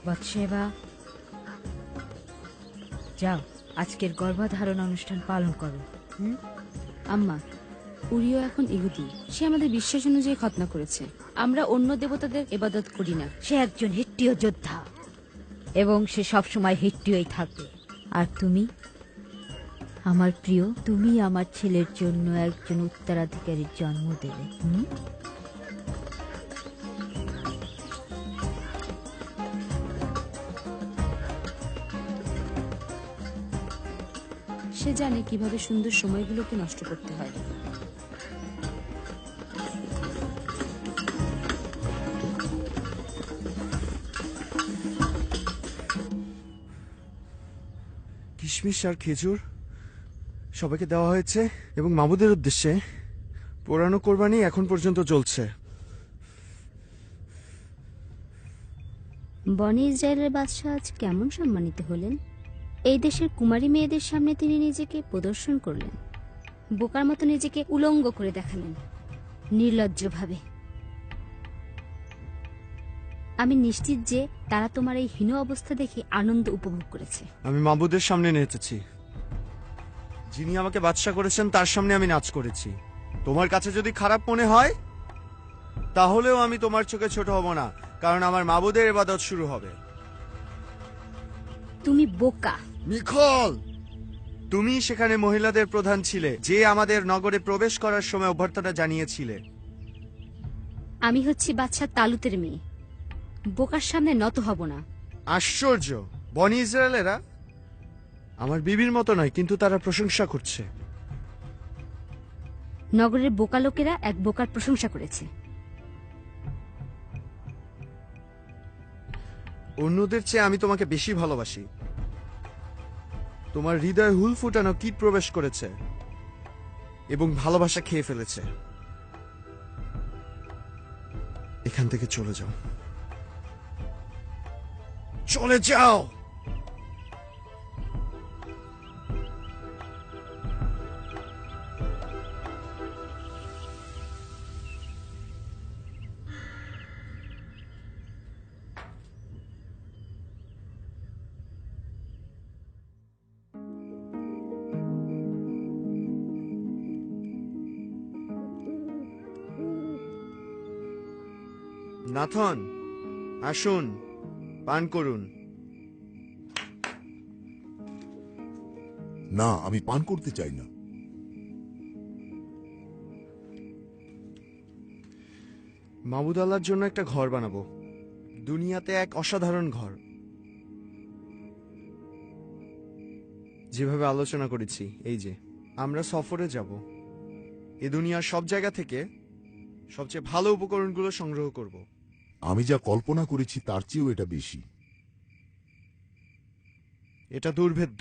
বাদশেবা, যাও আজকের গর্ভধারণ অনুষ্ঠান পালন করো। আম্মা, উরিও এখন ইহুদি। সে আমাদের বিশ্বাস অনুযায়ী খতনা করেছে। আমরা অন্য দেবতাদের ইবাদত করি না। সে একজন হিট্টীয় যোদ্ধা এবং সে সবসময় হিট্টীয়ই থাকবে। আর তুমি আমার প্রিয়, তুমি আমার ছেলের জন্য একজন উত্তরাধিকারীর জন্ম দেবে। সে জানে কিভাবে সুন্দর সময়গুলোকে নষ্ট করতে হয়। কিশমিশ আর খেজুর সবাইকে দেওয়া হয়েছে এবং মাবুদের উদ্দেশ্যে পুরানো কোরবানি এখন পর্যন্ত চলছে। বনি ইসরায়েলের বাদশাহ আজ কেমন সম্মানিত হলেন? এই দেশের কুমারী মেয়েদের সামনে তিনি নিজেকে প্রদর্শন করলেন, বোকার মতো নিজেকে উলঙ্গ করে দেখালেন নির্লজ্জভাবে। আমি নিশ্চিত যে তারা তোমার এই হীন অবস্থা দেখে আনন্দ উপভোগ করেছে। আমি মাবুদের সামনে নেচেছি, যিনি আমাকে বাদশা করেছেন তার সামনে আমি নাচ করেছি। তোমার কাছে যদি খারাপ মনে হয় তাহলেও আমি তোমার চোখে ছোট হব না, কারণ আমার মাবুদের ইবাদত শুরু হবে। তুমি বোকা। নিখল, তুমি সেখানে মহিলাদের প্রধান ছিলে, যে আমাদের নগরে প্রবেশ করার সময় অভ্যর্থনা জানিয়েছিলে। আমি হচ্ছি বাদশাহ তালুতের মেয়ে, বোকার সামনে নত হব না। আশ্চর্য, বনি ইসরায়েলেরা আমার বিবির মতো নয়, কিন্তু তারা প্রশংসা করছে। নগরের বোকা লোকেরা এক বোকার প্রশংসা করেছে। অন্যদের চেয়ে আমি তোমাকে বেশি ভালোবাসি। তোমার হৃদয়ে হুল ফুটানো কীট প্রবেশ করেছে এবং ভালোবাসা খেয়ে ফেলেছে। এখান থেকে চলে যাও, চলে যাও। নাথন, আসুন, পান করুন। না, আমি পান করতে চাই না। মাবুদ আল্লাহর জন্য একটা ঘর বানাবো, দুনিয়াতে এক অসাধারণ ঘর। যেভাবে আলোচনা করেছি, এই যে আমরা সফরে যাব, এ দুনিয়ার সব জায়গা থেকে সবচেয়ে ভালো উপকরণগুলো সংগ্রহ করব। আমি যা কল্পনা করেছি তার চেয়েও এটা বেশি। এটা দুর্ভেদ্য।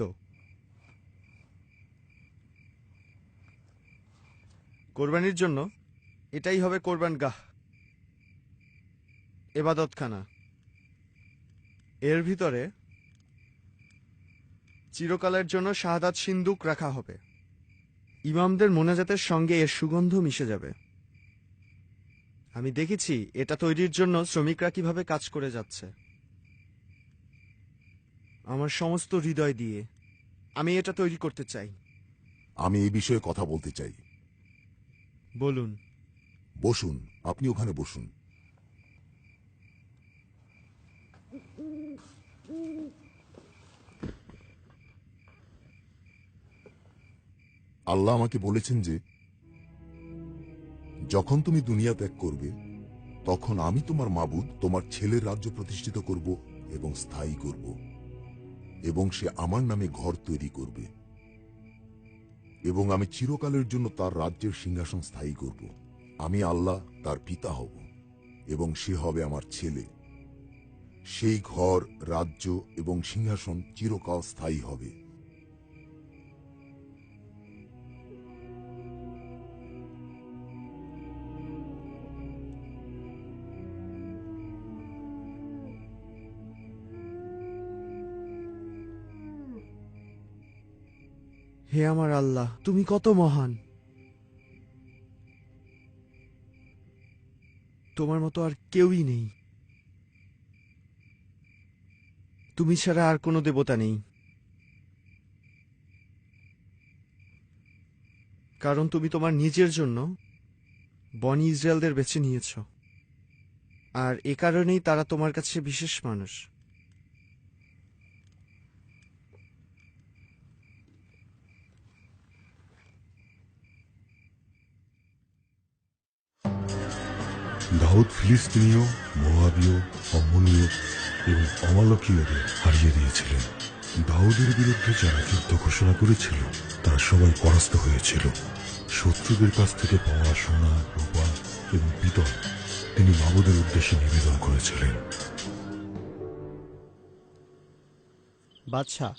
কোরবানির জন্য এটাই হবে কোরবান গাহ, এবাদতখানা। এর ভিতরে চিরকালের জন্য শাহাদাত সিন্দুক রাখা হবে। ইমামদের মোনাজাতের সঙ্গে এর সুগন্ধ মিশে যাবে। আমি দেখেছি এটা তৈরির জন্য শ্রমিকরা কিভাবে কাজ করে যাচ্ছে। আমার সমস্ত হৃদয় দিয়ে আমি এটা তৈরি করতে চাই। আমি এই বিষয়ে কথা বলতে চাই। বলুন। বসুন, আপনি ওখানে বসুন। আল্লাহ আমাকে বলেছেন যে যখন তুমি দুনিয়া ত্যাগ করবে, তখন আমি তোমার মাবুদ তোমার ছেলের রাজ্য প্রতিষ্ঠিত করব এবং স্থায়ী করব, এবং সে আমার নামে ঘর তৈরি করবে, এবং আমি চিরকালের জন্য তার রাজ্যের সিংহাসন স্থায়ী করব। আমি আল্লাহ তার পিতা হব এবং সে হবে আমার ছেলে। সেই ঘর, রাজ্য এবং সিংহাসন চিরকাল স্থায়ী হবে। হে আমার আল্লাহ, তুমি কত মহান। তোমার মতো আর কেউই নেই। তুমি ছাড়া আর কোনো দেবতা নেই, কারণ তুমি তোমার নিজের জন্য বনি ইসরায়েলদের বেছে নিয়েছ, আর এ কারণেই তারা তোমার কাছে বিশেষ মানুষ। দাউদ ফিলিস্তিনীয়, মোয়াবীয়, অম্মনীয় এবং অমালকীয়দের হারিয়ে দিয়েছিলেন। দাউদের বিরুদ্ধে যারা যুদ্ধ ঘোষণা করেছিল তারা সবাই পরাস্ত হয়েছিল। শত্রুদের কাছ থেকে পাওয়া সোনা, রূপা এবং পিতল তিনি মাবুদের উদ্দেশ্যে নিবেদন করেছিলেন। বাদশাহ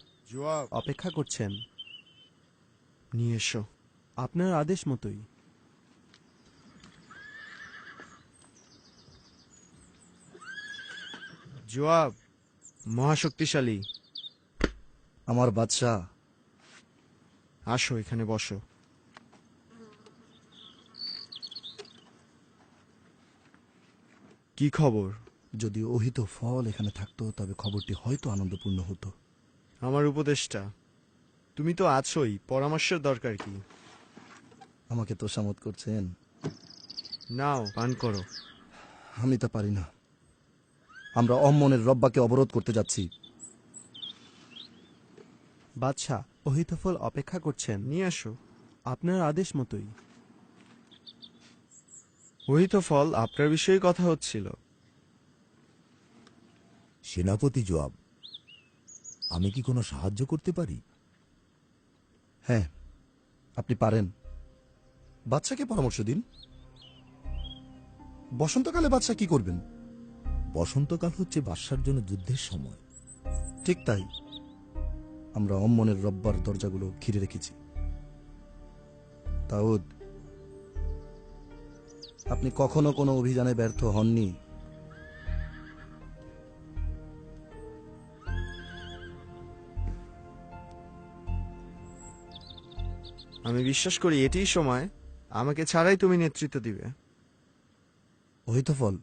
অপেক্ষা করছেন, নিয়ে এসো। আপনার আদেশ মতোই। জবাব মহাশক্তিশালী। আমার বাদশাহ, আসো, এখানে বসো। কি খবর? যদি অহিত ফল এখানে থাকতো তবে খবরটি হয়তো আনন্দপূর্ণ হতো। আমার উপদেষ্টা, তুমি তো আছোই, পরামর্শের দরকার কি? আমাকে তোষামত করছেন? নাও, পান করো। আমি তা পারি না। আমরা অম্মনের রব্বাকে অবরোধ করতে যাচ্ছি। বাদশাহ অহিতফল অপেক্ষা করছেন, নিয়ে আসো। আপনার আদেশ মতোই। অহিতফল, আপনার বিষয়ে কথা হচ্ছিল। সেনাপতি জোয়াব, আমি কি কোনো সাহায্য করতে পারি? হ্যাঁ, আপনি পারেন। বাদশাকে পরামর্শ দিন। বসন্তকালে বাদশা কি করবেন? বসন্তকাল হচ্ছে বাদশার জন্য যুদ্ধের সময়। ঠিক তাই। আমরা অম্মনের রব্বার দরজাগুলো ঘিরে রেখেছি। দাউদ, আপনি কখনো কোনো অভিযানে ব্যর্থ হননি। আমি বিশ্বাস করি এটিই সময়, আমাকে ছাড়াই তুমি নেতৃত্ব দিবে। অহিতফল,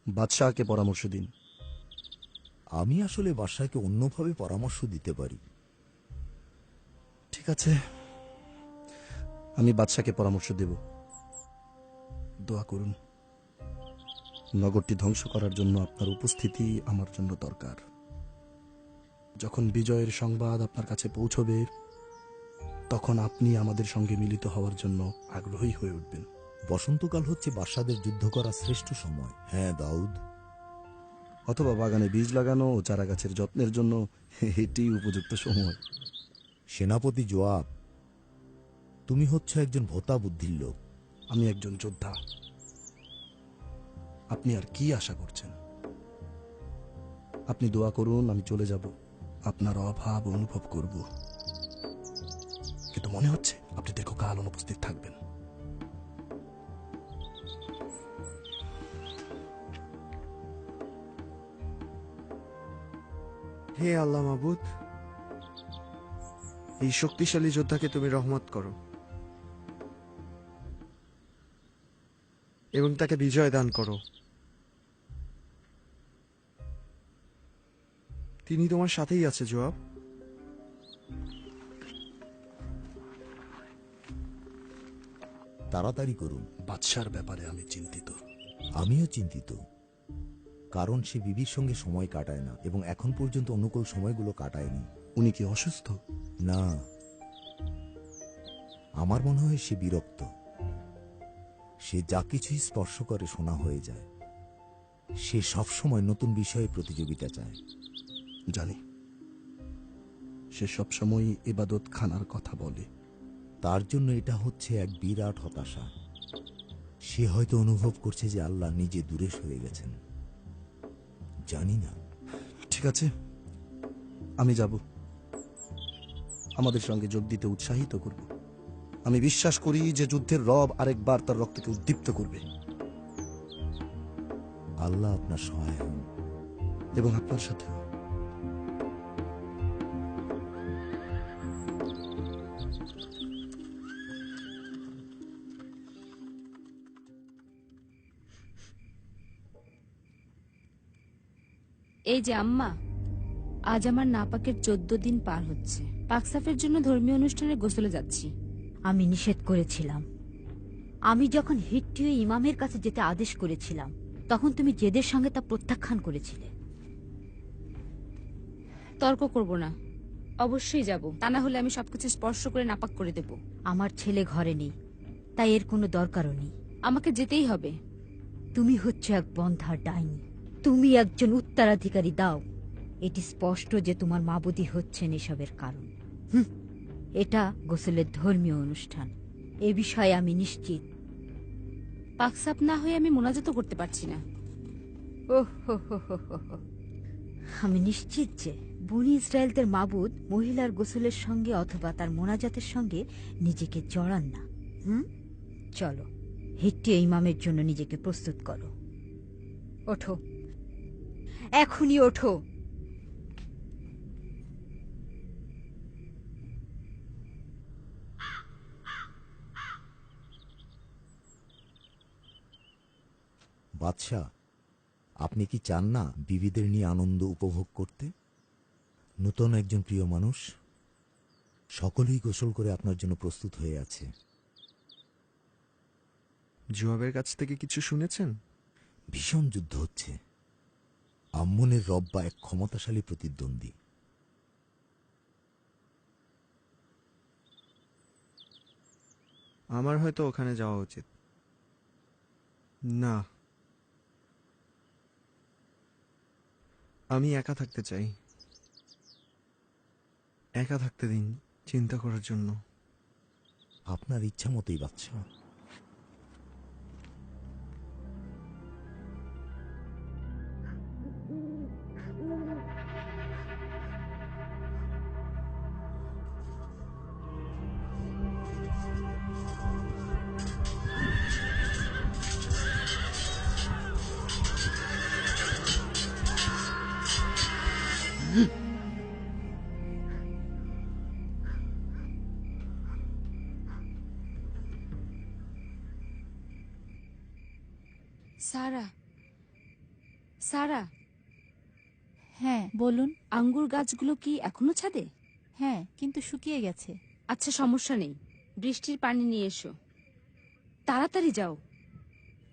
বাদশাহকে পরামর্শ দিন। আমি আসলে বাদশাকে অন্যভাবে পরামর্শ দিতে পারি। ঠিক আছে, আমি বাদশাকে পরামর্শ দেব। দোয়া করুন। নগরটি ধ্বংস করার জন্য আপনার উপস্থিতি আমার জন্য দরকার। যখন বিজয়ের সংবাদ আপনার কাছে পৌঁছবে তখন আপনি আমাদের সঙ্গে মিলিত হওয়ার জন্য আগ্রহী হয়ে উঠবেন। বসন্তকাল হচ্ছে বাদশাদের যুদ্ধ করার শ্রেষ্ঠ সময়। হ্যাঁ দাউদ। অথবা বাগানে বীজ লাগানো ও চারা গাছের যত্নের জন্য এটি উপযুক্ত সময়। সেনাপতি জোয়াব, তুমি হচ্ছ একজন ভোতা বুদ্ধির লোক। আমি একজন যোদ্ধা। আপনি আর কি আশা করছেন? আপনি দোয়া করুন, আমি চলে যাব। আপনার অভাব অনুভব করব, কিন্তু মনে হচ্ছে আপনি দীর্ঘকাল অনুপস্থিত থাকবেন। হে আল্লাহ মাবুদ, এই শক্তিশালী যোদ্ধাকে তুমি রহমত করো এবং তাকে বিজয় দান করো। তিনি তোমার সাথেই আছে জোয়াব। তাড়াতাড়ি করুন। বাদশার ব্যাপারে আমি চিন্তিত। আমিও চিন্তিত, কারণ সে বিবির সঙ্গে সময় কাটায় না এবং এখন পর্যন্ত অনুকূল সময়গুলো কাটায়নি। উনি কি অসুস্থ? না, আমার মনে হয় সে বিরক্ত। সে যা কিছুই স্পর্শ করে শোনা হয়ে যায়। সে সবসময় নতুন বিষয়ে প্রতিযোগিতা চায়। জানি, সে সবসময় ইবাদত খানার কথা বলে। তার জন্য এটা হচ্ছে এক বিরাট হতাশা। সে হয়তো অনুভব করছে যে আল্লাহ নিজে দূরে সরে গেছেন। জানি না। ঠিক আছে, আমি যাব। আমাদের সঙ্গে যোগ দিতে উৎসাহিত করব। আমি বিশ্বাস করি যে যুদ্ধের রব আরেকবার তার রক্তকে উদ্দীপ্ত করবে। আল্লাহ আপনার সহায় হন। এবং আপনার সাথেও। এই যে আম্মা, আজ আমার নাপাকের 14 দিন পার হচ্ছে। পাকসাফের জন্য ধর্মীয় অনুষ্ঠানে গোসলে যাচ্ছি। আমি নিষেধ করেছিলাম। আমি যখন হিট্টীয় ইমামের কাছে যেতে আদেশ করেছিলাম তখন তুমি জেদের সঙ্গে তা প্রত্যাখ্যান করেছিলে। তর্ক করব না, অবশ্যই যাব। তা না হলে আমি সবকিছু স্পর্শ করে নাপাক করে দেব। আমার ছেলে ঘরে নেই, তাই এর কোনো দরকারও নেই। আমাকে যেতেই হবে। তুমি হচ্ছে এক বন্ধা ডাইনি। তুমি একজন উত্তরাধিকারী দাও। এটি স্পষ্ট যে তোমার মাবুদি হচ্ছেন এসবের কারণ। এটা গোসলের ধর্মীয় অনুষ্ঠান, এ বিষয়ে আমি নিশ্চিত। পাকসাপ না হয়ে আমি মোনাজাতও করতে পারছি না। ওহ হো হো হো হো হো। আমি নিশ্চিত যে বনি ইসরায়েলদের মাবুদ মহিলার গোসলের সঙ্গে অথবা তার মোনাজাতের সঙ্গে নিজেকে জড়ান না। চলো, হিট্টিয় ইমামের জন্য নিজেকে প্রস্তুত করো। ওঠো, এখনই ওঠো। বাদশাহ, আপনি কি চান না বিবিদের নিয়ে আনন্দ উপভোগ করতে? নূতন একজন প্রিয় মানুষ, সকলেই গোসল করে আপনার জন্য প্রস্তুত হয়ে আছে। জুয়াবের কাছ থেকে কিছু শুনেছেন? ভীষণ যুদ্ধ হচ্ছে। আম্মনের রব্বা এক ক্ষমতাশালী প্রতিদ্বন্দ্বী। আমার হয়তো ওখানে যাওয়া উচিত। না, আমি একা থাকতে চাই। একা থাকতে দিন চিন্তা করার জন্য। আপনার ইচ্ছা মতোই বাদশাহ। সারা, সারা, হ্যাঁ বলুন। আঙ্গুর গাছগুলো কি এখনো ছাদে? হ্যাঁ, কিন্তু শুকিয়ে গেছে। আচ্ছা, সমস্যা নেই, বৃষ্টির পানি নিয়ে এসো। তাড়াতাড়ি যাও।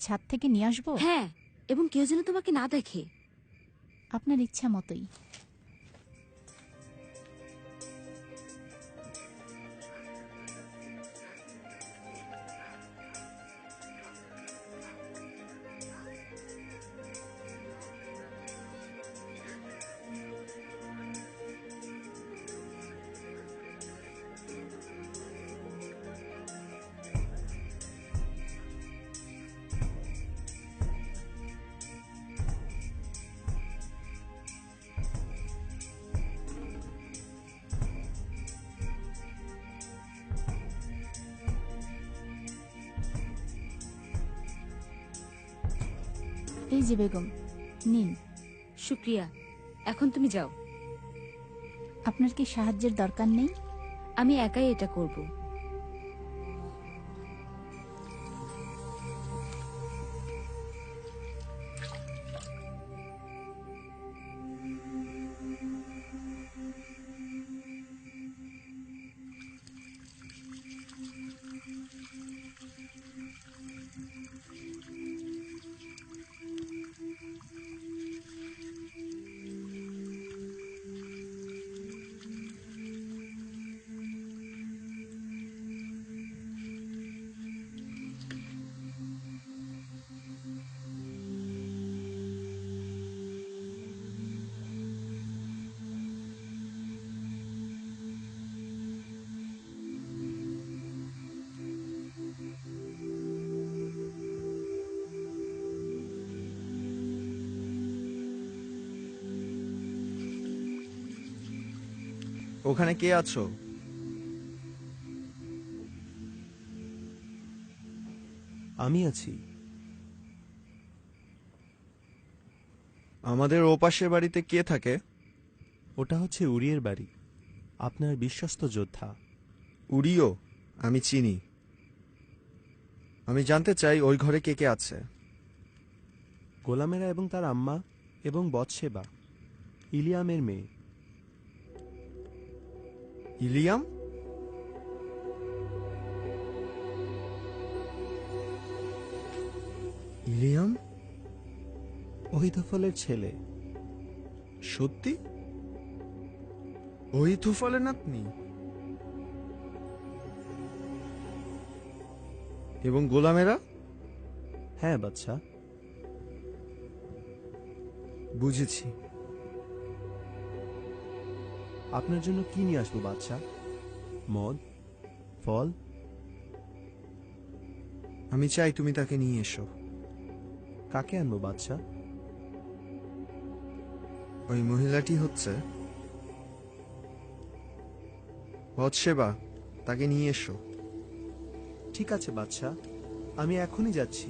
ছাদ থেকে নিয়ে আসবো? হ্যাঁ, এবং কেউ যেন তোমাকে না দেখে। আপনার ইচ্ছা মতোই। এই যে বেগম, নিন। শুক্রিয়া, এখন তুমি যাও। আপনার কি সাহায্যের দরকার নেই? আমি একাই এটা করব। ওখানে কে আছো? আমি আছি। আমাদের ওপাশের বাড়িতে কে থাকে? ওটা হচ্ছে উরিয়ের বাড়ি, আপনার বিশ্বস্ত যোদ্ধা। উরিও আমি চিনি। আমি জানতে চাই ওই ঘরে কে কে আছে। গোলামেরা এবং তার আম্মা এবং বৎসেবা, ইলিয়ামের মেয়ে। ইলিয়াম? ইলিয়াম ওহিতফলের ছেলে। সত্যি? ওহিতফলের নাতনি? এবং গোলামেরা? হ্যাঁ বাদশা, বুঝেছি। আপনার জন্য কি নিয়ে আসবো বাদশাহ? মদ, ফল? আমি চাই তুমি তাকে নিয়ে এসো। কাকে আনবো বাদশাহ? ওই মহিলাটি হচ্ছে বৎসেবা, তাকে নিয়ে এসো। ঠিক আছে বাদশাহ, আমি এখনই যাচ্ছি।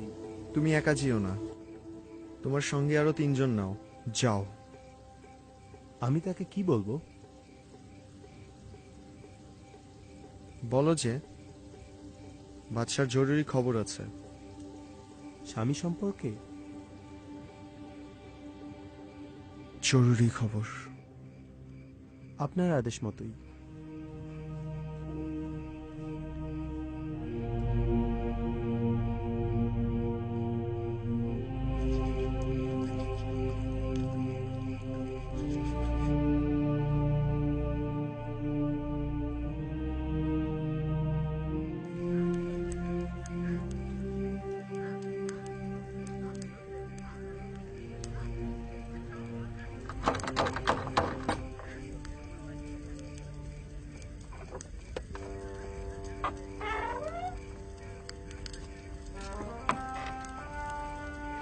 তুমি একা যেও না, তোমার সঙ্গে আরো 3 জন নাও। যাও। আমি তাকে কি বলবো? বলো যে বাদশার জরুরি খবর আছে। স্বামী সম্পর্কে? জরুরি খবর। আপনার আদেশ মতোই।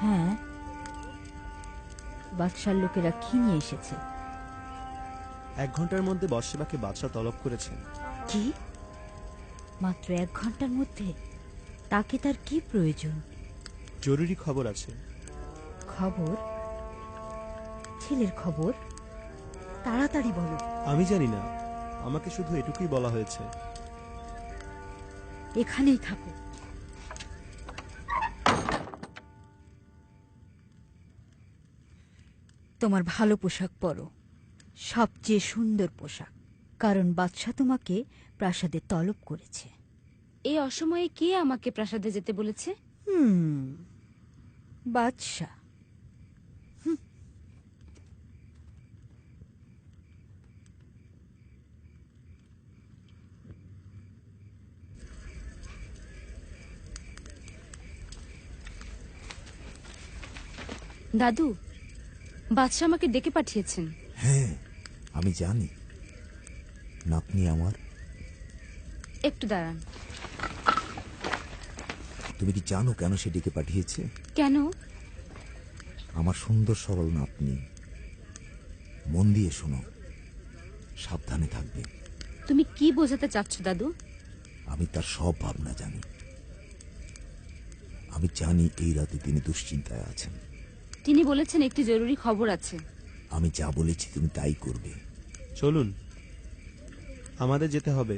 হ্যাঁ, বাদশার লোকেরা কি নিয়ে এসেছে? 1 ঘন্টার মধ্যে বৎসেবাকে বাদশাহ তলব করেছেন। কি? মাত্র 1 ঘন্টার মধ্যে? তাকে তার কি প্রয়োজন? জরুরি খবর আছে। খবর? ছেলের খবর? তাড়াতাড়ি বলো। আমি জানি না, আমাকে শুধু এটুকুই বলা হয়েছে। এখানেই থাকো। তোমার ভালো পোশাক পরো, সবচেয়ে সুন্দর পোশাক, কারণ বাদশাহ তোমাকে প্রাসাদে তলব করেছে। এই অসময়ে কে আমাকে প্রাসাদে যেতে বলেছে? বাদশাহ। দাদু, বাদশাহ আমাকে ডেকে পাঠিয়েছেন। হ্যাঁ, আমি জানি। নাতনি আমার, একটু দাঁড়ান। তুমি কি জানো কেন সে ডেকে পাঠিয়েছে? কেন? আমার সুন্দর সরল নাতনি, মন দিয়ে শোনো, সাবধানে থাকবে। তুমি কি বোঝাতে চাচ্ছ দাদু? আমি তার সব ভাবনা জানি। আমি জানি এই রাতে তিনি দুশ্চিন্তায় আছেন। তিনি বলেছেন একটি জরুরি খবর আছে। আমি যা বলেছি তুমি তাই করবে। চলুন, আমাদের যেতে হবে।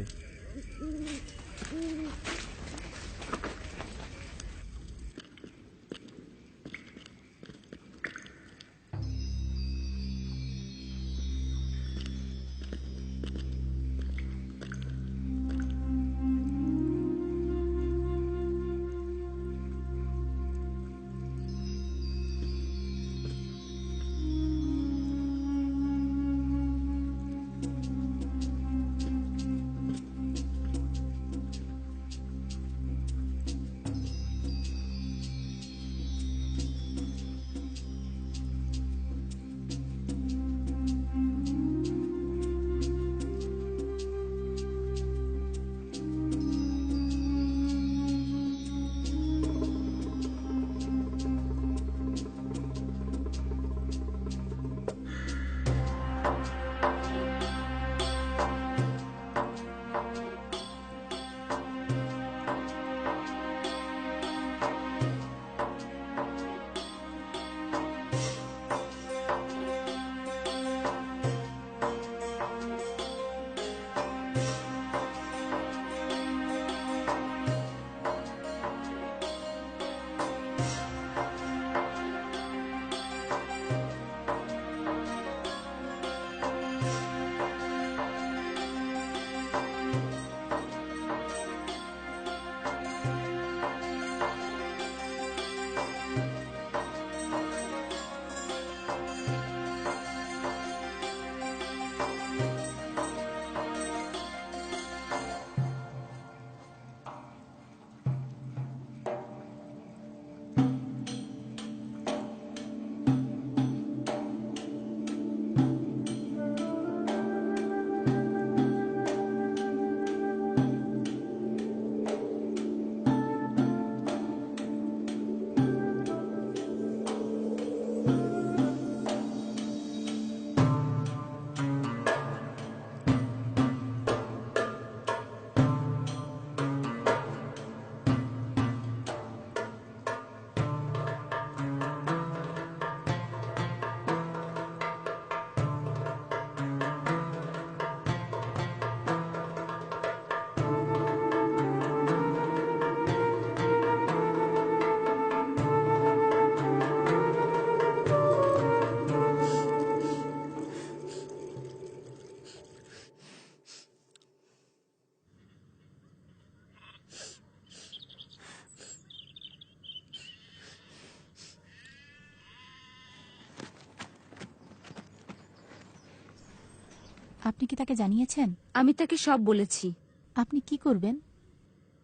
আপনি কি তাকে জানিয়েছেন? আমি তাকে সব বলেছি। আপনি কি করবেন?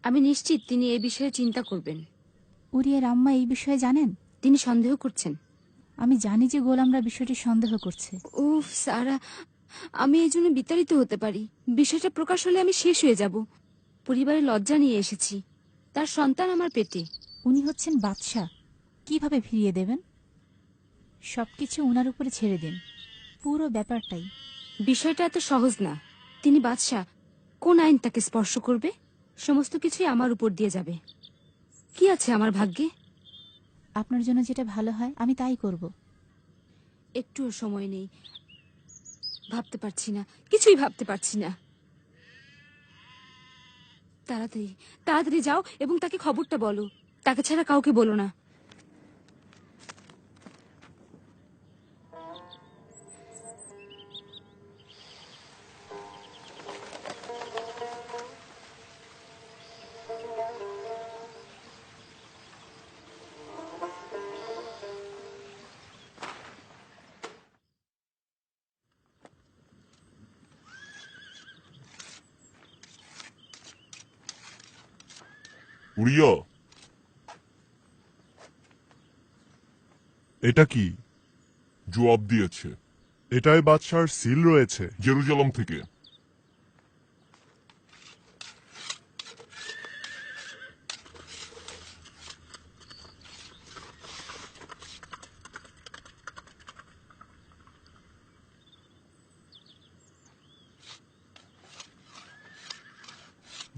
আমি নিশ্চিত তিনি এই বিষয়ে চিন্তা করবেন। উরিয়ের আম্মা এই বিষয়ে জানেন? তিনি সন্দেহ করছেন। আমি জানি যে গোলামরা বিষয়টি সন্দেহ করছে। উফ সারা, আমি এই জন্য বিতাড়িত হতে পারি। বিষয়টা প্রকাশ হলে আমি শেষ হয়ে যাব। পরিবারে লজ্জা নিয়ে এসেছি। তার সন্তান আমার পেটে। উনি হচ্ছেন বাদশাহ, কিভাবে ফিরিয়ে দেবেন? সবকিছু উনার উপরে ছেড়ে দিন, পুরো ব্যাপারটাই। বিষয়টা এত সহজ না। তিনি বাদশাহ, কোন আইন তাকে স্পর্শ করবে? সমস্ত কিছুই আমার উপর দিয়ে যাবে। কি আছে আমার ভাগ্যে? আপনার জন্য যেটা ভালো হয় আমি তাই করব। একটুও সময় নেই, ভাবতে পারছি না, কিছুই ভাবতে পারছি না। তাড়াতাড়ি তাড়াতাড়ি যাও এবং তাকে খবরটা বলো। তাকে ছাড়া কাউকে বলো না। উড়িয়া, এটা কি? জবাব দিয়েছে। এটাই বাদশার সিল রয়েছে। জেরুজালেম থেকে।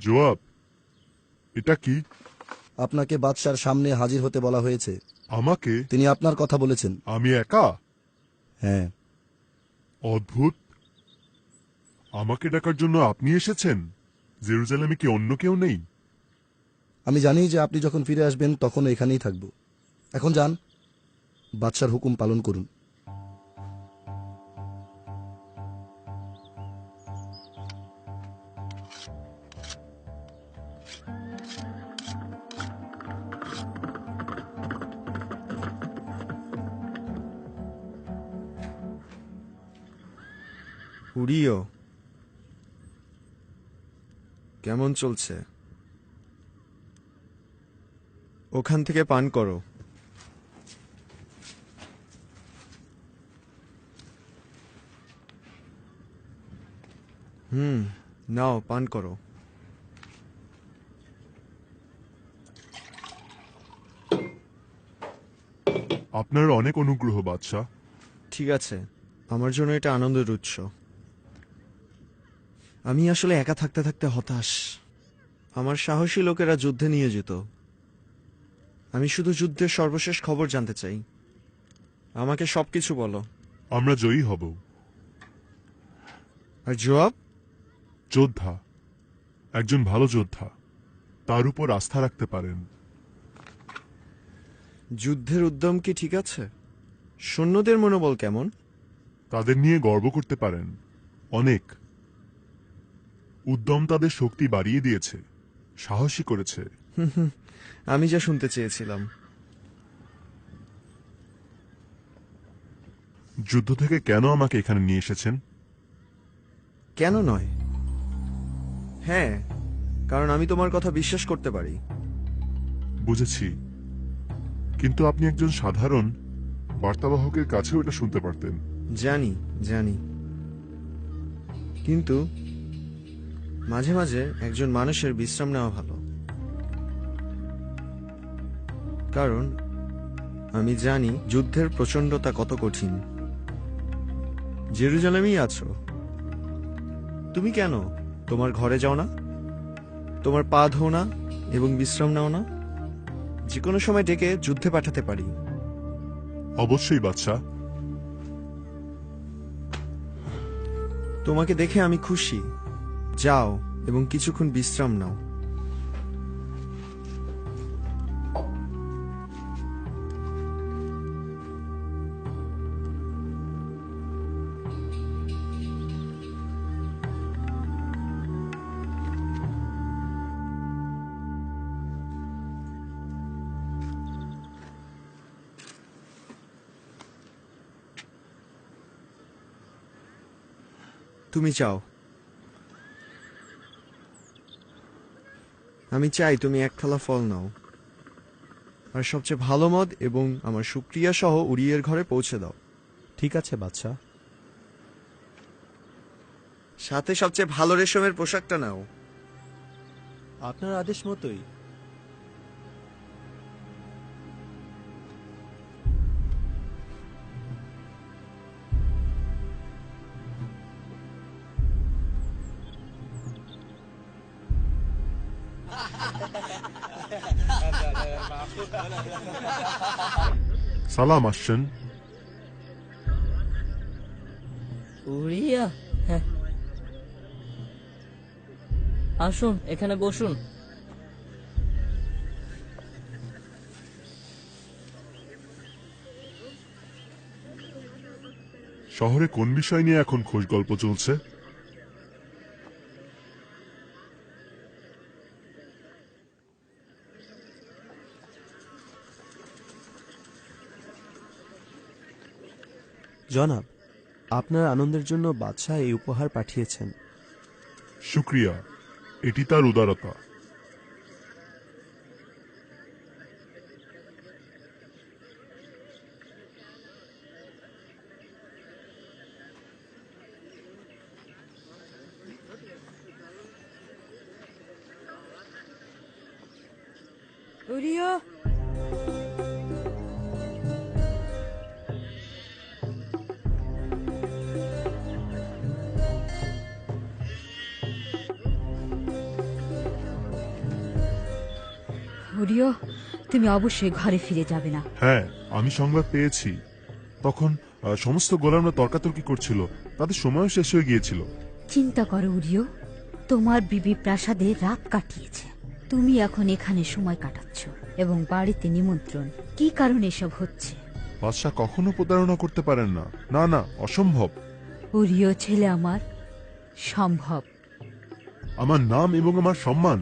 জবাব, এটা কি? আপনাকে বাদশার সামনে হাজির হতে বলা হয়েছে। আমাকে? তিনি আপনার কথা বলেছেন। আমি একা? হ্যাঁ। অদ্ভুত। আমাকে ডাকার জন্য আপনি এসেছেন? জেরুজালেমে কি অন্য কেউ নেই? আমি জানি যে আপনি যখন ফিরে আসবেন তখন এখানেই থাকব। এখন যান, বাদশার হুকুম পালন করুন। উড়িও, কেমন চলছে? ওখান থেকে পান করো। নাও পান করো। আপনার অনেক অনুগ্রহ বাদশাহ। ঠিক আছে, আমার জন্য এটা আনন্দের উৎস। আমি আসলে একা থাকতে থাকতে হতাশ। আমার সাহসী লোকেরা যুদ্ধে নিয়ে যেত। আমি শুধু যুদ্ধের সর্বশেষ খবর জানতে চাই। আমাকে সবকিছু বলো। আমরা জয়ী হব। আর জবাব? যোদ্ধা, একজন ভালো যোদ্ধা, তার উপর আস্থা রাখতে পারেন। যুদ্ধের উদ্যম কি ঠিক আছে? সৈন্যদের মনোবল কেমন? তাদের নিয়ে গর্ব করতে পারেন। অনেক। উদ্যম তাদের শক্তি বাড়িয়ে দিয়েছে, সাহসী করেছে। আমি যা শুনতে চেয়েছিলাম। যুদ্ধ থেকে কেন আমাকে এখানে নিয়ে এসেছেন? কেন নয়, হ্যাঁ, কারণ আমি তোমার কথা বিশ্বাস করতে পারি। বুঝেছি, কিন্তু আপনি একজন সাধারণ বার্তাবাহকের কাছেও এটা শুনতে পারতেন। জানি জানি, কিন্তু মাঝে মাঝে একজন মানুষের বিশ্রাম নেওয়া ভালো। কারণ আমি জানি যুদ্ধের প্রচণ্ডতা কত কঠিন। জেরুজালেমেই আছো তুমি, কেন তোমার ঘরে যাও না? তোমার পা ধো না এবং বিশ্রাম নাও না? যে কোনো সময় ডেকে যুদ্ধে পাঠাতে পারি। অবশ্যই বাদশাহ। তোমাকে দেখে আমি খুশি। যাও এবং কিছুক্ষণ বিশ্রাম নাও। তুমি চাও। আমি চাই তুমি এক থালা ফল নাও, আর সবচেয়ে ভালো মদ এবং আমার শুক্রিয়া সহ উড়িয়ের ঘরে পৌঁছে দাও। ঠিক আছে বাদশাহ। সাথে সবচেয়ে ভালো রেশমের পোশাকটা নাও। আপনার আদেশ মতোই। সালাম আসছেন। উড়িয়া, হ্যাঁ আসুন, এখানে বসুন। শহরে কোন বিষয় নিয়ে এখন খোঁজ গল্প চলছে? জনাব, আপনার আনন্দের জন্য বাদশাহ এই উপহার পাঠিয়েছেন। শুক্রিয়া, এটি তার উদারতা। উড়িও, উড়িও, তুমি অবশ্যই ঘরে ফিরে যাবে না। হ্যাঁ, আমি সংবাদ পেয়েছি। তখন সমস্ত গোলামরা তর্কাতর্কি করছিল, তাদের সময়ও শেষ হয়ে গিয়েছিল। চিন্তা করো উড়িও, তোমার বিবি প্রাসাদে রাত কাটিয়েছে, তুমি এখন এখানে সময় কাটাচ্ছ এবং বাড়িতে নিমন্ত্রণ। কি কারণে এসব হচ্ছে? বাদশাহ কখনো প্রতারণা করতে পারেন না। না না, অসম্ভব। উড়িও ছেলে আমার, সম্ভব। আমার নাম এবং আমার সম্মান।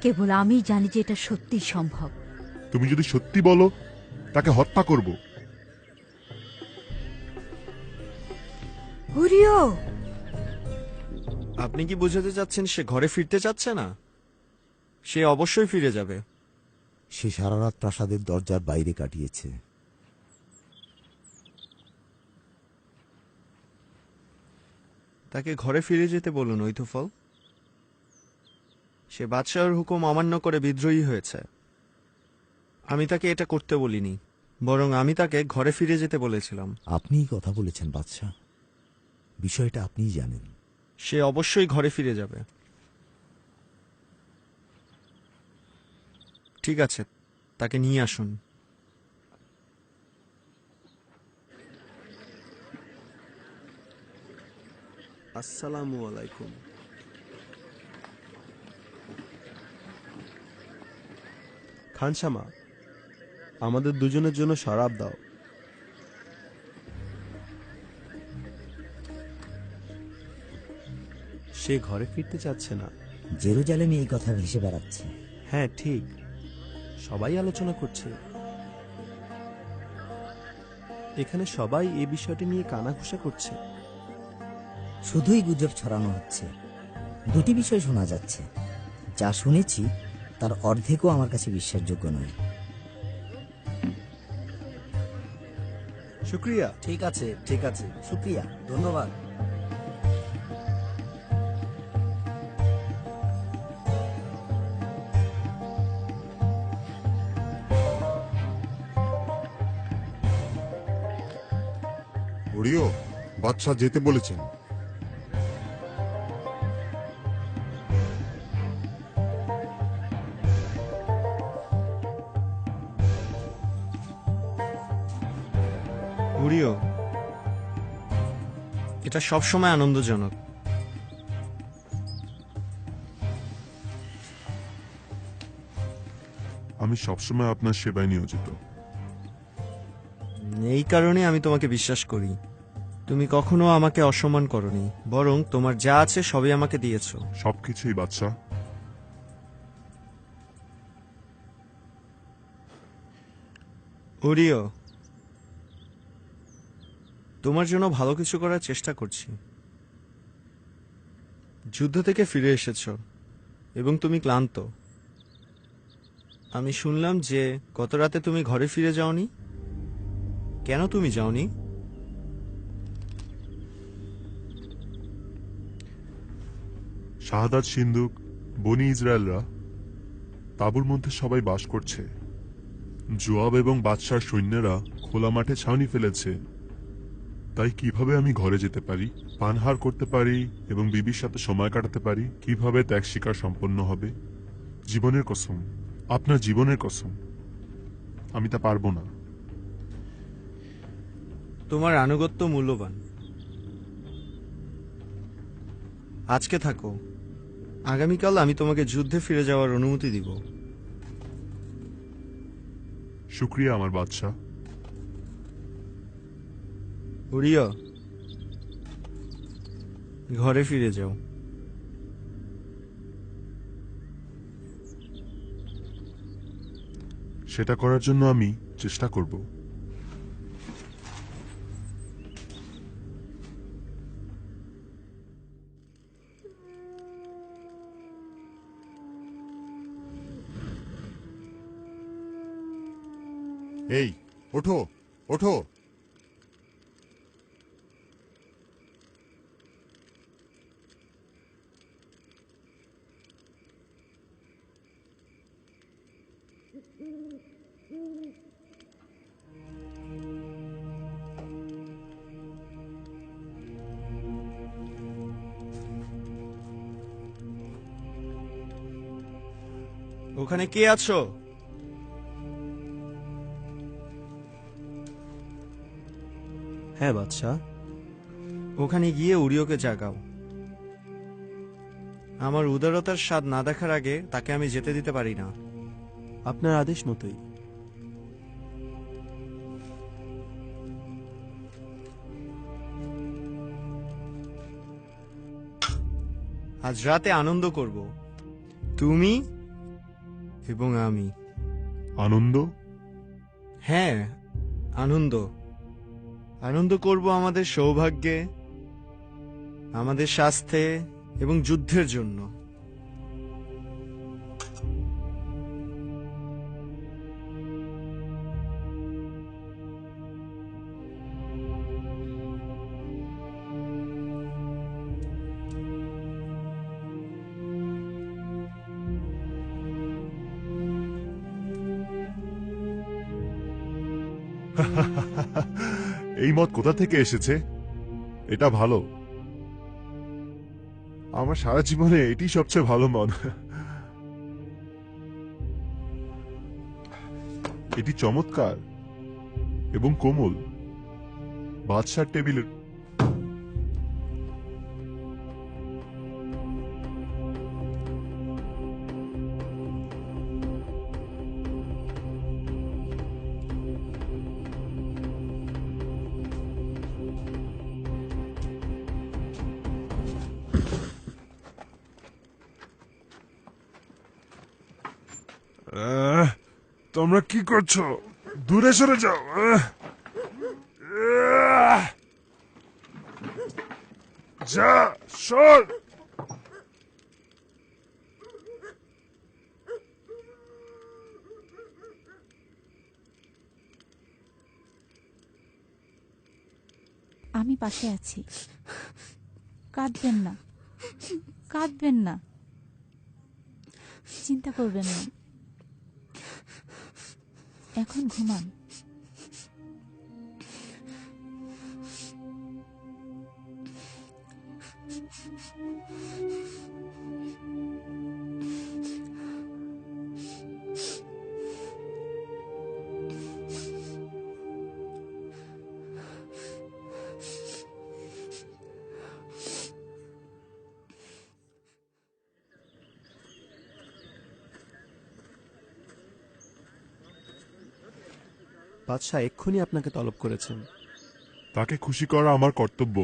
কেবল আমি জানি যে এটা সত্যি সম্ভব। তুমি যদি সত্যি বলো, তাকে হত্যা করব। উড়িও, আপনি কি বোঝাতে চাচ্ছেন সে ঘরে ফিরতে চাচ্ছে না? সে অবশ্যই ফিরে যাবে। সে সারা রাত প্রাসাদের দরজার বাইরে কাটিয়েছে। তাকে ঘরে ফিরে যেতে বলুন ঐথফল। সে বাদশাহর হুকুম অমান্য করে বিদ্রোহী হয়েছে। আমি তাকে এটা করতে বলিনি, বরং আমি তাকে ঘরে ফিরে যেতে বলেছিলাম। আপনিই কথা বলেছেন বাদশাহ, বিষয়টা আপনিই জানেন। সে অবশ্যই ঘরে ফিরে যাবে। ঠিক আছে, তাকে নিয়ে আসুন। আসসালামু আলাইকুম। খানসামা, আমাদের দুজনের জন্য শরাব দাও। সে ঘরে ফিরতে চাচ্ছে না। জেরুজালেমে এই কথা ভেসে বেড়াচ্ছে। হ্যাঁ ঠিক, সবাই আলোচনা করছে। এখানে সবাই এই বিষয়টি নিয়ে কানাঘুষা করছে। শুধুই গুজব ছড়ানো হচ্ছে। দুটি বিষয় শোনা যাচ্ছে। যা শুনেছি তার অর্ধেকও আমার কাছে বিশ্বাসযোগ্য নয়। শুক্রিয়া। ঠিক আছে, ঠিক আছে, শুক্রিয়া, ধন্যবাদ। উড়িও, বাদশাহ যেতে বলেছেন। উড়িও, এটা সবসময় আনন্দজনক। আমি সবসময় আপনার সেবায় নিয়োজিত। এই কারণে আমি তোমাকে বিশ্বাস করি। তুমি কখনো আমাকে অসম্মান করনি, বরং তোমার যা আছে সবই আমাকে দিয়েছো। সবকিছুই বাদশাহ। উড়িও, তোমার জন্য ভালো কিছু করার চেষ্টা করছি। যুদ্ধ থেকে ফিরে এসেছো এবং তুমি ক্লান্ত। আমি শুনলাম যে গত রাতে তুমি ঘরে ফিরে যাওনি। কেন তুমি যাওনি? শাহাদাত সিন্ধুক বনি ইসরায়েলরা তাঁবুর মধ্যে সবাই বাস করছে। জোয়াব এবং বাদশার সৈন্যরা খোলা মাঠে ছাউনি ফেলেছে। তাই কিভাবে আমি ঘরে যেতে পারি, পানহার করতে পারি এবং বিবির সাথে সময় কাটাতে পারি? কিভাবে ত্যাগ শিকার সম্পন্ন হবে? জীবনের কসম, আপনার জীবনের কসম, আমি তা পারবো না। তোমার আনুগত্য মূল্যবান। আজকে থাকো, আগামীকাল আমি তোমাকে যুদ্ধে ফিরে যাওয়ার অনুমতি দিব। শুক্রিয়া আমার বাদশা। উড়িয়া, ঘরে ফিরে যাও। সেটা করার জন্য আমি চেষ্টা করব। এই ওঠো ওঠো। ওখানে কে আছো? হ্যাঁ বাদশাহ। ওখানে গিয়ে উড়িওকে জাগাও। আমার উদারতার স্বাদ না দেখার আগে তাকে আমি যেতে দিতে পারি না। আপনার আদেশ মতোই। আজ রাতে আনন্দ করব, তুমি এবং আমি। আনন্দ? হ্যাঁ, আনন্দ। আনন্দ করব আমাদের সৌভাগ্যে, আমাদের স্বাস্থ্যে এবং যুদ্ধের জন্য। এই মত কোথা থেকে এসেছে? এটা ভালো। আমার সারা জীবনে এটি সবচেয়ে ভালো মত। এটি চমৎকার এবং কোমল। বাদশার টেবিলের তোমরা কি করছো? দূরে সরে যাও। যা সর। আমি পাশে আছি, কাঁদবেন না, কাঁদবেন না, চিন্তা করবেন না, এখন ঘুমান। বাদশাহ এক্ষুনি আপনাকে তলব করেছেন। তাকে খুশি করা আমার কর্তব্য।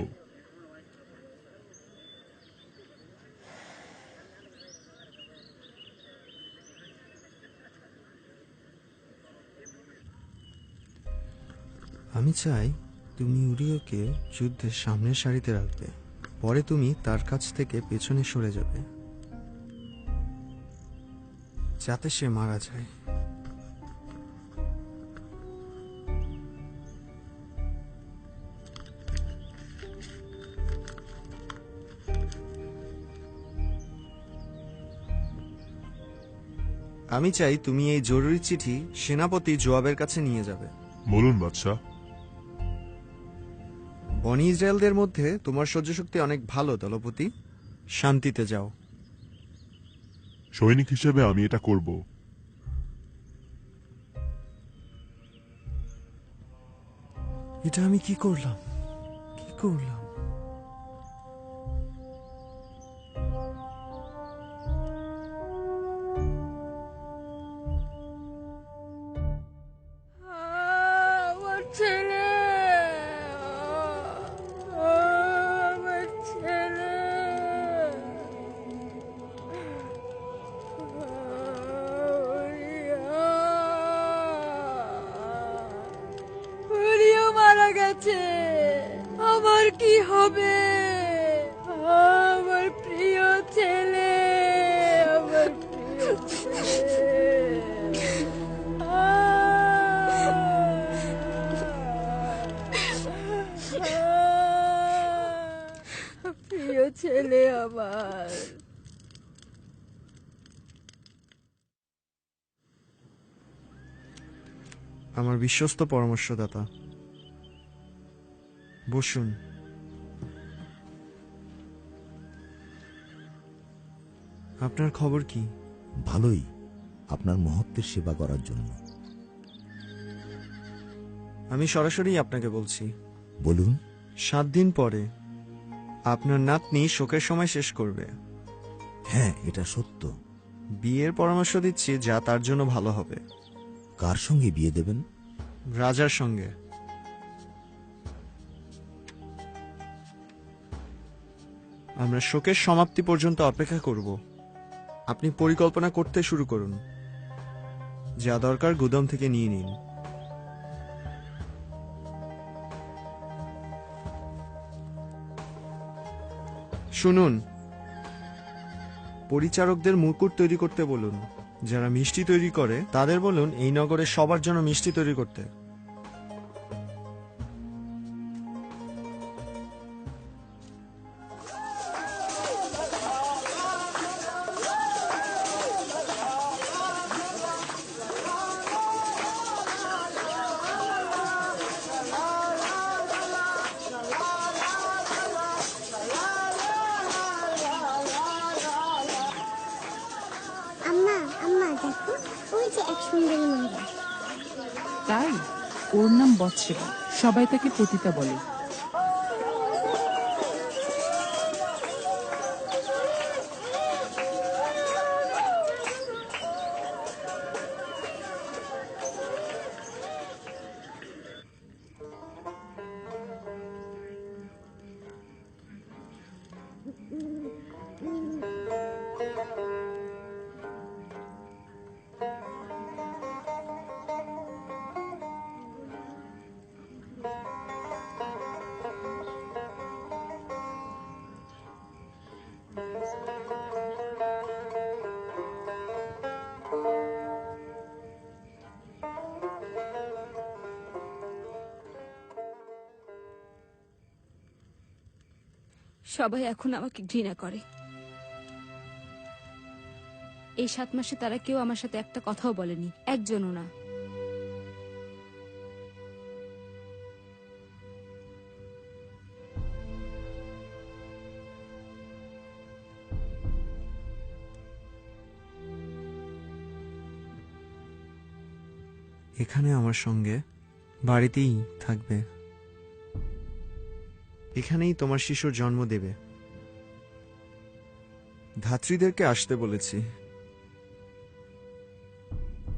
আমি চাই তুমি উড়িওকে যুদ্ধের সামনের সারিতে রাখবে। পরে তুমি তার কাছ থেকে পেছনে সরে যাবে, যাতে সে মারা যায়। আমি চাই তুমি এই জরুরি চিঠি সেনাপতি জোয়াবের কাছে নিয়ে যাবে। বলুন বাদশাহ। বনি ইসরায়েলদের মধ্যে তোমার সহ্য শক্তি অনেক ভালো দলপতি। শান্তিতে যাও। সৈনিক হিসেবে আমি এটা করব। এটা আমি কি করলাম, কি করলাম? আমার ছেলে, আমার ছেলে, উড়িয়া মারা গেছে। আমার কি হবে? আমার প্রিয় ছেলে, আমার প্রিয় ছেলে। প্রিয় ছেলে আমার। আমার বিশ্বস্ত পরামর্শদাতা, বসুন। আপনার খবর কি? ভালোই, আপনার মহত্বের সেবা করার জন্য। আমি সরাসরি আপনাকে বলছি। বলুন। 7 দিন পরে আপনার নাতনি শোকের সময় শেষ করবে। হ্যাঁ, এটা সত্য। বিয়ের পরামর্শ দিচ্ছি, যা তার জন্য ভালো হবে। কার সঙ্গে বিয়ে দেবেন? রাজার সঙ্গে। আমরা শোকের সমাপ্তি পর্যন্ত অপেক্ষা করব। আপনি পরিকল্পনা করতে শুরু করুন। যা দরকার গুদাম থেকে নিয়ে নিন। শুনুন, পরিচারকদের মুকুট তৈরি করতে বলুন। যারা মিষ্টি তৈরি করে তাদের বলুন এই নগরে সবার জন্য মিষ্টি তৈরি করতে। আম্মা আম্মা দেখো, ওই যে এক সুন্দরী মহিলা। তাই? ওর নাম বৎসেবা, সবাই তাকে পতিতা বলে। সবাই এখন আমাকে ঘৃণা করে। এই 7 মাসে তারা কেউ আমার সাথে একটা কথাও বলেনি, একজনও না। এখানে আমার সঙ্গে বাড়িতেই থাকবে। এখানেই তোমার শিশুর জন্ম দেবে। ধাত্রীদেরকে আসতে বলেছি।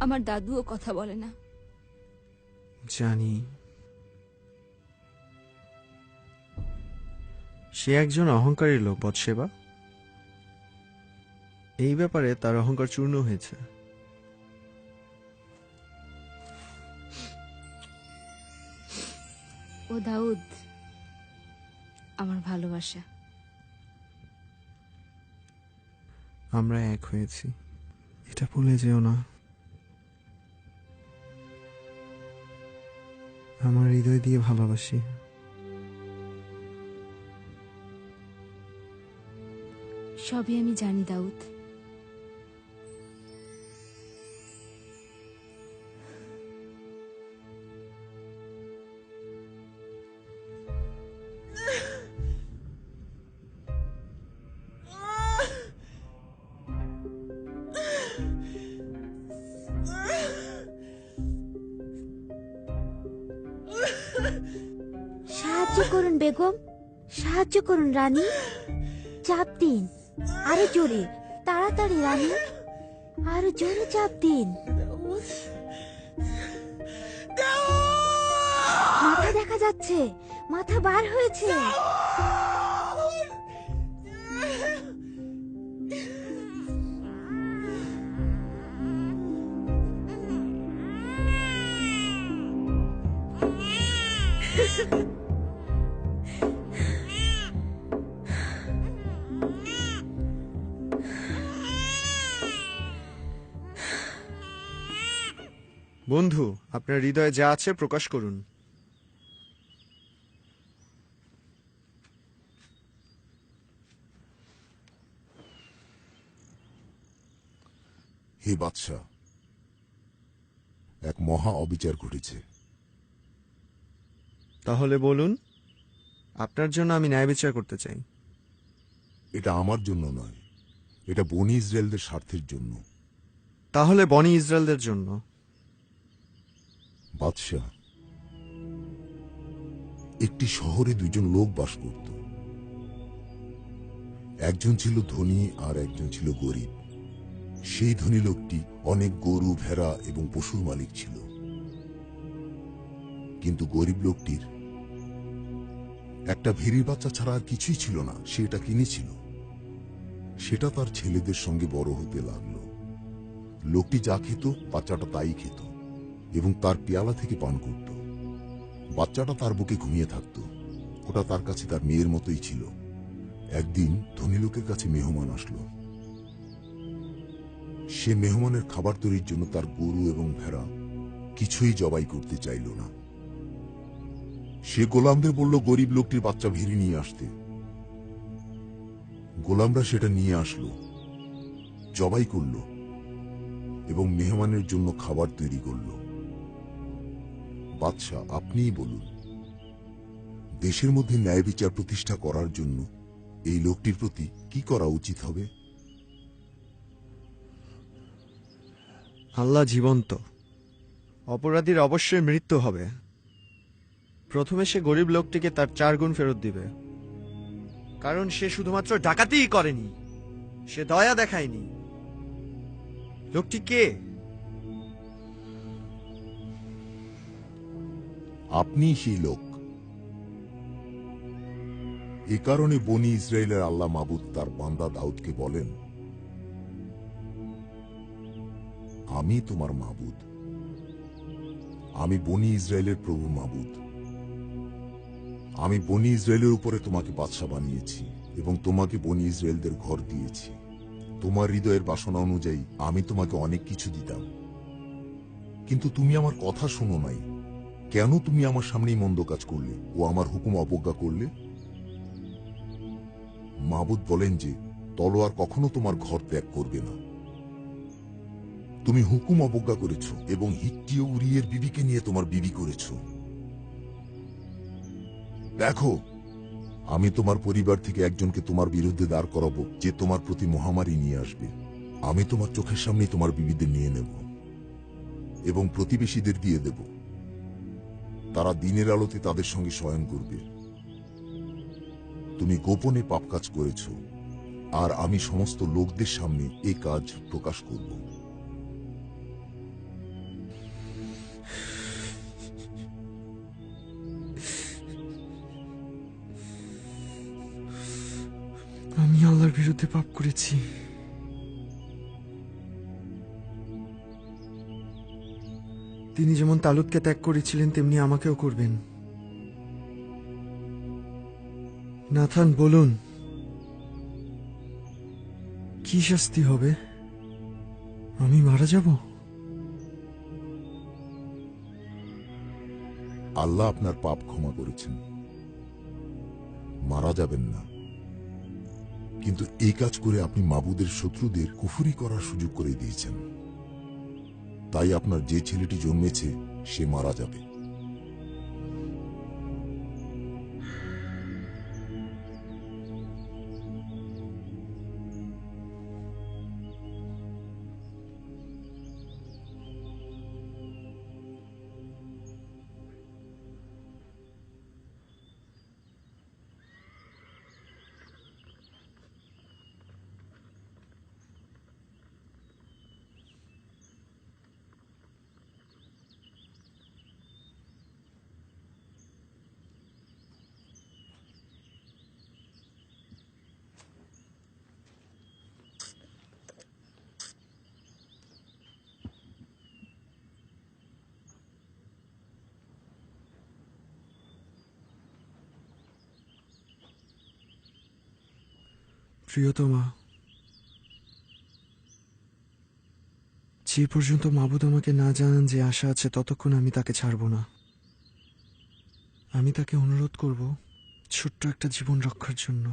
আমার দাদুও কথা বলে না। জানি। সে একজন অহংকারী লোক বৎসেবা। এই ব্যাপারে তার অহংকার চূর্ণ হয়েছে। ও দাউদ, আমার ভালোবাসা। আমরা এক হয়েছি, এটা ভুলে যেও না। আমার হৃদয় দিয়ে ভালোবাসি। সবই আমি জানি দাউদ। সাহায্য করুন বেগম, সাহায্য করুন রানী। চাপ দিন, আরো জোরে, তাড়াতাড়ি রানী, আরো জোরে চাপ দিন। মাথা দেখা যাচ্ছে, মাথা বার হয়েছে। বন্ধু, আপনার হৃদয়ে যা আছে প্রকাশ করুন। হে বাদশাহ, এক মহা অবিচার ঘটেছে। তাহলে বলুন, আপনার জন্য আমি ন্যায় বিচার করতে চাই। এটা আমার জন্য নয়, এটা বনি ইসরায়েলদের স্বার্থের জন্য। তাহলে বনি ইসরায়েলদের জন্য। বাদশাহ, একটি শহরে দুজন লোক বাস করত। একজন ছিল ধনী আর একজন ছিল গরিব। সেই ধনী লোকটি অনেক গরু, ভেড়া এবং পশুর মালিক ছিল, কিন্তু গরিব লোকটির একটা ভেড়ির বাচ্চা ছাড়া আর কিছুই ছিল না। সে এটা কিনেছিল। সেটা তার ছেলেদের সঙ্গে বড় হতে লাগলো। লোকটি যা খেত বাচ্চাটা তাই খেত এবং তার পেয়ালা থেকে পান করত। বাচ্চাটা তার বুকে ঘুমিয়ে থাকত। ওটা তার কাছে তার মেয়ের মতোই ছিল। একদিন ধনী লোকের কাছে মেহমান আসলো। সে মেহমানের খাবার তৈরির জন্য তার গরু এবং ভেড়া কিছুই জবাই করতে চাইল না। সে গোলামদের বলল গরিব লোকটির বাচ্চা ভেড়ি নিয়ে আসতে। গোলামরা সেটা নিয়ে আসলো, জবাই করল এবং মেহমানের জন্য খাবার তৈরি করল। বাদশাহ, আপনিই বলুন, দেশের মধ্যে ন্যায় বিচার প্রতিষ্ঠা করার জন্য এই লোকটির প্রতি কি করা উচিত হবে? আল্লাহ জীবন্ত, অপরাধীর অবশ্যই মৃত্যু হবে। প্রথমে সে গরিব লোকটিকে তার 4 গুণ ফেরত দিবে, কারণ সে শুধুমাত্র ডাকাতিই করেনি, সে দয়া দেখায়নি। লোকটি কে? আপনি সেই লোক। এ কারণে বনি ইসরায়েলের আল্লাহ মাবুদ তার বান্দা দাউদকে বলেন, আমি তোমার মাবুদ, আমি বনি ইসরায়েলের প্রভু মাবুদ। আমি বনি ইসরায়েলের উপরে তোমাকে বাদশা বানিয়েছি এবং তোমাকে বনি ইসরায়েলদের ঘর দিয়েছি। তোমার হৃদয়ের বাসনা অনুযায়ী আমি তোমাকে অনেক কিছু দিতাম, কিন্তু তুমি আমার কথা শোনো নাই। কেন তুমি আমার সামনেই মন্দ কাজ করলে ও আমার হুকুম অবজ্ঞা করলে? মাবুদ বলেন যে তলোয়ার কখনো তোমার ঘর ত্যাগ করবে না। তুমি হুকুম অবজ্ঞা করেছ এবং হিত্তীয় উরিয়ের বিবিকে নিয়ে তোমার বিবি করেছ। দেখো, আমি তোমার পরিবার থেকে একজনকে তোমার বিরুদ্ধে দাঁড় করাবো, যে তোমার প্রতি মহামারী নিয়ে আসবে। আমি তোমার চোখের সামনে তোমার বিবিদের নিয়ে নেব এবং প্রতিবেশীদের দিয়ে দেব। তারা দিনের আলোতে তাদের সঙ্গে শয়ন করবে। তুমি গোপনে পাপ কাজ করেছ, আর আমি সমস্ত লোকদের সামনে এই কাজ প্রকাশ করব। আমি আল্লাহর বিরুদ্ধে পাপ করেছি। তিনি যেমন তালুতকে ত্যাগ করেছিলেন তেমনি আমাকেও করবেন। নাথান, বলুন, কি শাস্তি হবে? আমি মারা যাব? আল্লাহ আপনার পাপ ক্ষমা করেছেন, মারা যাবেন না। কিন্তু এই কাজ করে আপনি মাবুদের শত্রুদের কুফরি করার সুযোগ করে দিয়েছেন। তাই আপনার যে ছেলেটি জন্মেছে সে মারা যাবে। প্রিয়তমা, যে পর্যন্ত মাবুদ আমাকে না জানান যে আশা আছে, ততক্ষণ আমি তাকে ছাড়ব না। আমি তাকে অনুরোধ করব ছোট্ট একটা জীবন রক্ষার জন্য।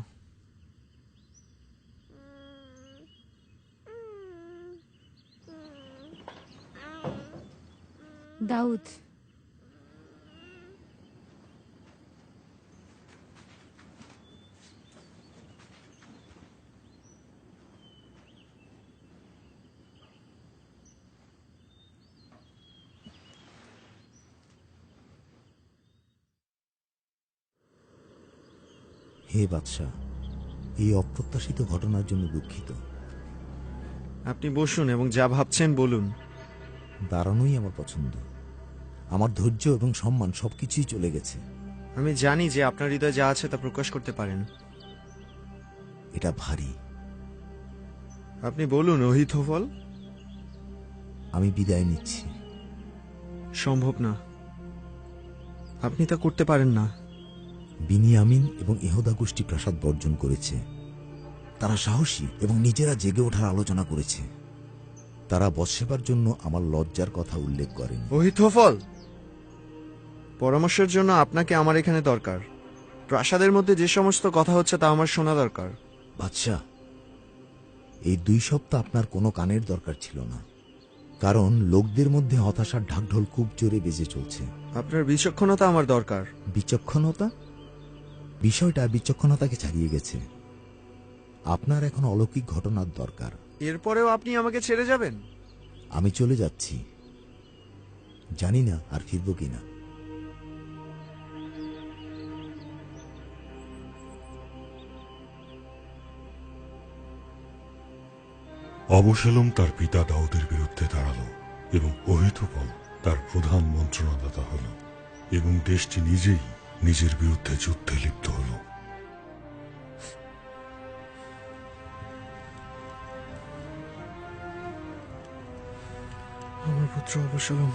দাউদ, হে বাদশাহ, এই অপ্রত্যাশিত ঘটনার জন্য দুঃখিত। আপনি বসুন এবং যা ভাবছেন বলুন। দাঁড়ানোই আমার পছন্দ। আমার ধৈর্য এবং সম্মান সবকিছুই চলে গেছে। আমি জানি যে আপনার হৃদয়ে যা আছে তা প্রকাশ করতে পারেন। এটা ভারী। আপনি বলুন অহিথোফল। আমি বিদায় নিচ্ছি। সম্ভব না, আপনি তা করতে পারেন না। বিনিয়ামিন এবং ইহুদা গোষ্ঠী প্রাসাদ বর্জন করেছে। তারা সাহসী এবং নিজেরা জেগে ওঠার আলোচনা করেছে। তারা বৎসেবার জন্য আমার লজ্জার কথা উল্লেখ করেন। অহিথোফল, পরামর্শের জন্য আপনাকে আমার এখানে দরকার। প্রাসাদের মধ্যে যে সমস্ত কথা হচ্ছে তা আমার শোনা দরকার। বাদশাহ, এই 2 সপ্তাহ আপনার কোনো কানের দরকার ছিল না, কারণ লোকদের মধ্যে হতাশার ঢাকঢোল খুব জোরে বেজে চলছে। আপনার বিচক্ষণতা আমার দরকার। বিচক্ষণতা? বিষয়টা বিচক্ষণতাকে ছাড়িয়ে গেছে। আপনার এখন অলৌকিক ঘটনার দরকার। এরপরেও আপনি আমাকে ছেড়ে যাবেন? আমি চলে যাচ্ছি, জানি না আর ফিরব কিনা। অবশালোম তার পিতা দাউদের বিরুদ্ধে দাঁড়ালো এবং অহিথোফল তার প্রধান মন্ত্রণাদাতা হল এবং দেশটি নিজেই নিজের বিরুদ্ধে যুদ্ধে লিপ্ত হল। আমার পুত্র অবশালোম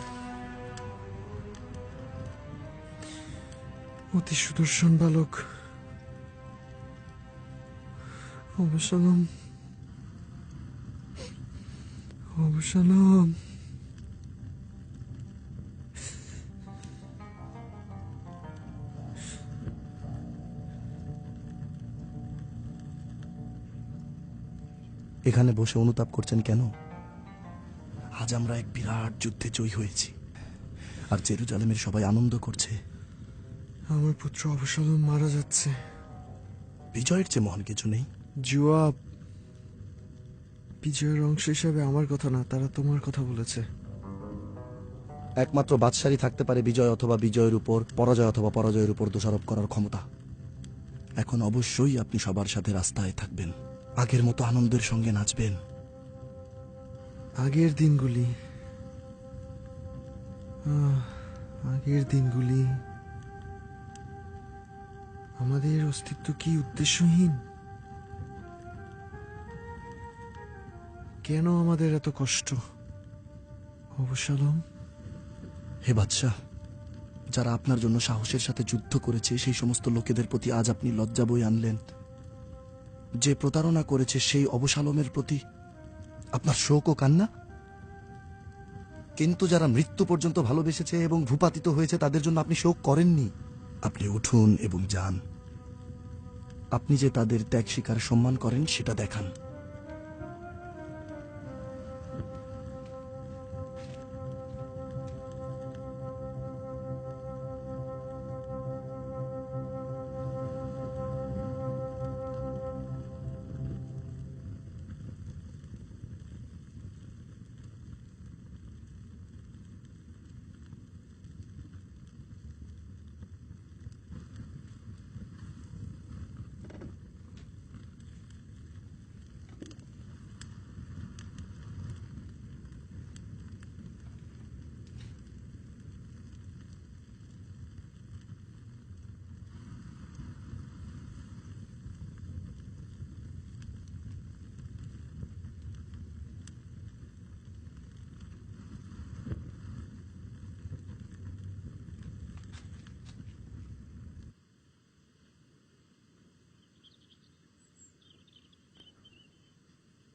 অতি সুদর্শন বালক। Absalom, Absalom. এখানে বসে অনুতাপ করছেন কেন? আজ আমরা এক বিরাট যুদ্ধে জয়ী হয়েছি, আর জেরুজালেমের সবাই আনন্দ করছে। আমার পুত্র অবশালোম মারা যাচ্ছে। বিজয়ের চেয়ে মহান কিছু নেই। জুয়াব, বিজয়ের অংশ হিসাবে আমার কথা না, তারা তোমার কথা বলেছে। একমাত্র বাদশারই থাকতে পারে বিজয় অথবা বিজয়ের উপর পরাজয় অথবা পরাজয়ের উপর দোষারোপ করার ক্ষমতা। এখন অবশ্যই আপনি সবার সাথে রাস্তায় থাকবেন, আগের মতো আনন্দের সঙ্গে নাচবেন। আগের দিনগুলি, আগের দিনগুলি, আমাদের অস্তিত্ব কি উদ্দেশ্যহীন? কেন আমাদের এত কষ্ট? অবশালোম, হে বাদশাহ, যারা আপনার জন্য সাহসের সাথে যুদ্ধ করেছে সেই সমস্ত লোকেদের প্রতি আজ আপনি লজ্জা বই আনলেন। যে প্রতারণা করেছে সেই অবসালমের প্রতি আপনার শোক ও কান্না? কিন্তু যারা মৃত্যু পর্যন্ত ভালোবেসেছে এবং ভূপাতিত হয়েছে তাদের জন্য আপনি শোক করেননি। আপনি উঠুন এবং যান। আপনি যে তাদের ত্যাগ স্বীকার সম্মান করেন সেটা দেখান।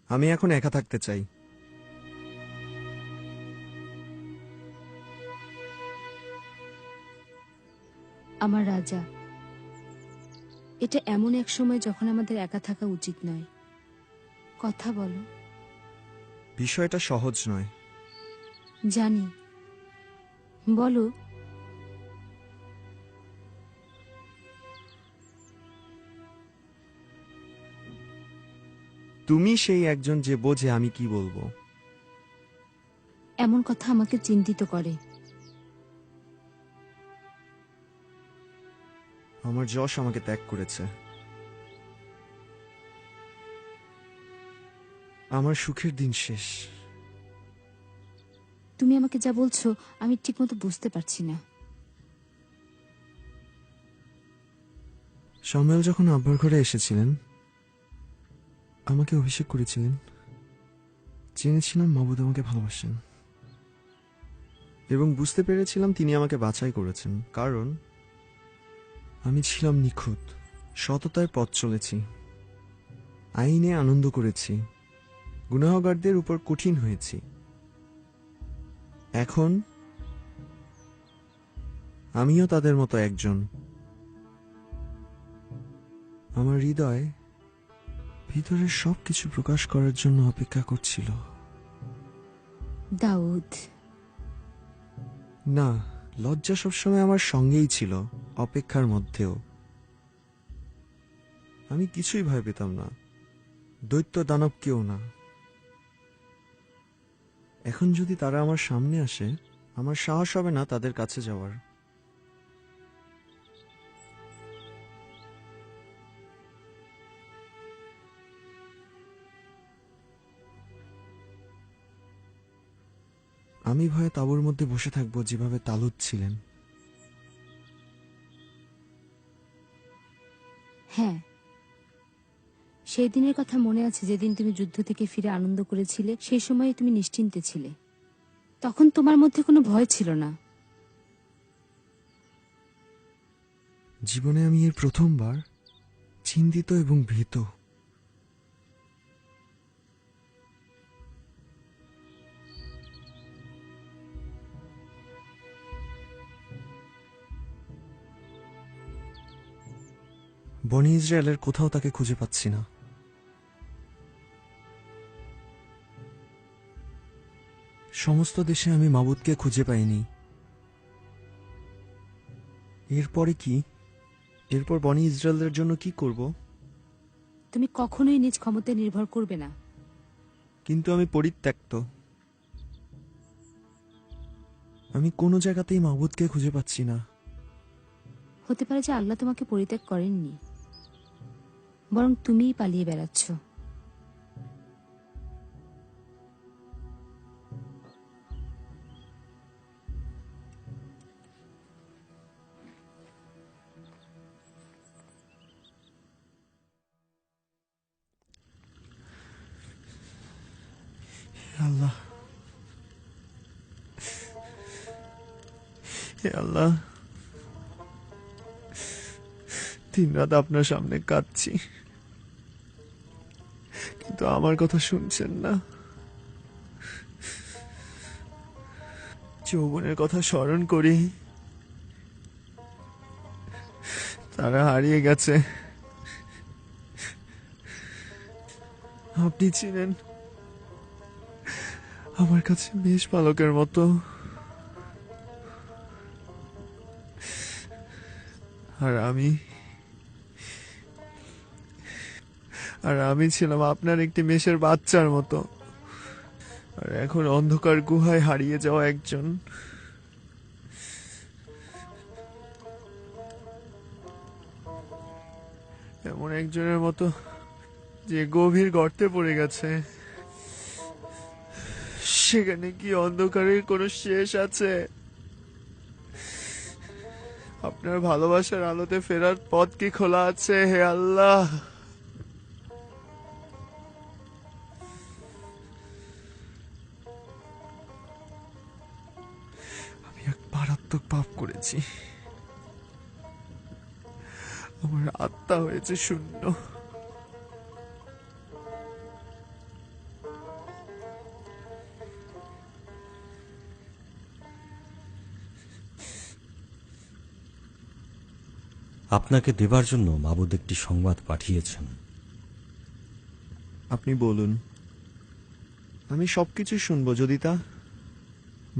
আমি এখন একা থাকতে চাই। আমার রাজা, এটা এমন এক সময় যখন আমাদের একা থাকা উচিত নয়। কথা বলো। বিষয়টা সহজ নয়। জানি, বলো। তুমি সেই একজন যে বোঝে আমি কি বলবো। এমন কথা আমাকে চিন্তিত করে। আমার যশ আমাকে ত্যাগ করেছে। আমার সুখের দিন শেষ। তুমি আমাকে যা বলছো আমি ঠিকমতো বুঝতে পারছি না। সামুয়েল যখন আব্বার ঘরে এসেছিলেন আমাকে অভিষেক করেছিলেন, জেনেছিলাম মাবুদ আমাকে ভালোবাসেন এবং বুঝতে পেরেছিলাম তিনি আমাকে বাছাই করেছেন, কারণ আমি ছিলাম নিখুঁত, সততায় পথ চলেছি, আইনে আনন্দ করেছি, গুনাহগারদের উপর কঠিন হয়েছি। এখন আমিও তাদের মতো একজন। আমার হৃদয় ভিতরের সবকিছু প্রকাশ করার জন্য অপেক্ষা করছিল। দাউদ। না, লজ্জা সবসময় আমার সঙ্গেই ছিল, অপেক্ষার মধ্যেও। আমি কিছুই ভয় পেতাম না, দৈত্য দানব কেউ না। এখন যদি তারা আমার সামনে আসে আমার সাহস হবে না তাদের কাছে যাওয়ার। আমি ভয়ে তাঁবুর মধ্যে বসে থাকবো যেভাবে তালুত ছিলেন। হ্যাঁ, সেই দিনের কথা মনে আছে যেদিন তুমি যুদ্ধ থেকে ফিরে আনন্দ করেছিলে। সেই সময় তুমি নিশ্চিন্তে ছিলে, তখন তোমার মধ্যে কোনো ভয় ছিল না। জীবনে আমি এর প্রথমবার চিন্তিত এবং ভীত। বনি ইসরায়েলের কোথাও তাকে খুঁজে পাচ্ছি না। সমস্ত দেশে আমি মাবুদকে খুঁজে পাইনি। এরপরে কি? এরপর বনি ইসরায়েলদের জন্য কি করব? তুমি কখনোই নিজ ক্ষমতায় নির্ভর করবে না। কিন্তু আমি পরিত্যক্ত। আমি কোনো জায়গাতেই মাবুদকে খুঁজে পাচ্ছি না। হতে পারে যে আল্লাহ তোমাকে পরিত্যাগ করেননি, বরং তুমিই পালিয়ে বেড়াচ্ছ। আল্লাহ, হে আল্লাহ, দিন রাত আপনার সামনে কাঁদছি। কিন্তু আমার কথা শুনছেন না। যৌবনের কথা স্মরণ করি, তারা হারিয়ে গেছে। আপনি ছিলেন আমার কাছে বেশ বালকের মতো, আর আমি ছিলাম আপনার একটি মেষের বাচ্চার মতো। আর এখন অন্ধকার গুহায় হারিয়ে যাওয়া একজন। এমন একজনের মতো যে গভীর গর্তে পড়ে গেছে। সেখানে কি অন্ধকারের কোনো শেষ আছে? আপনার ভালোবাসার আলোতে ফেরার পথ কি খোলা আছে? হে আল্লাহ, আমি এক মারাত্মক পাপ করেছি। আমার আত্মা হয়েছে শূন্য। আপনাকে দেবার জন্য মাবুদ একটি সংবাদ পাঠিয়েছেন। আপনি বলুন, আমি সবকিছু শুনবো যদি তা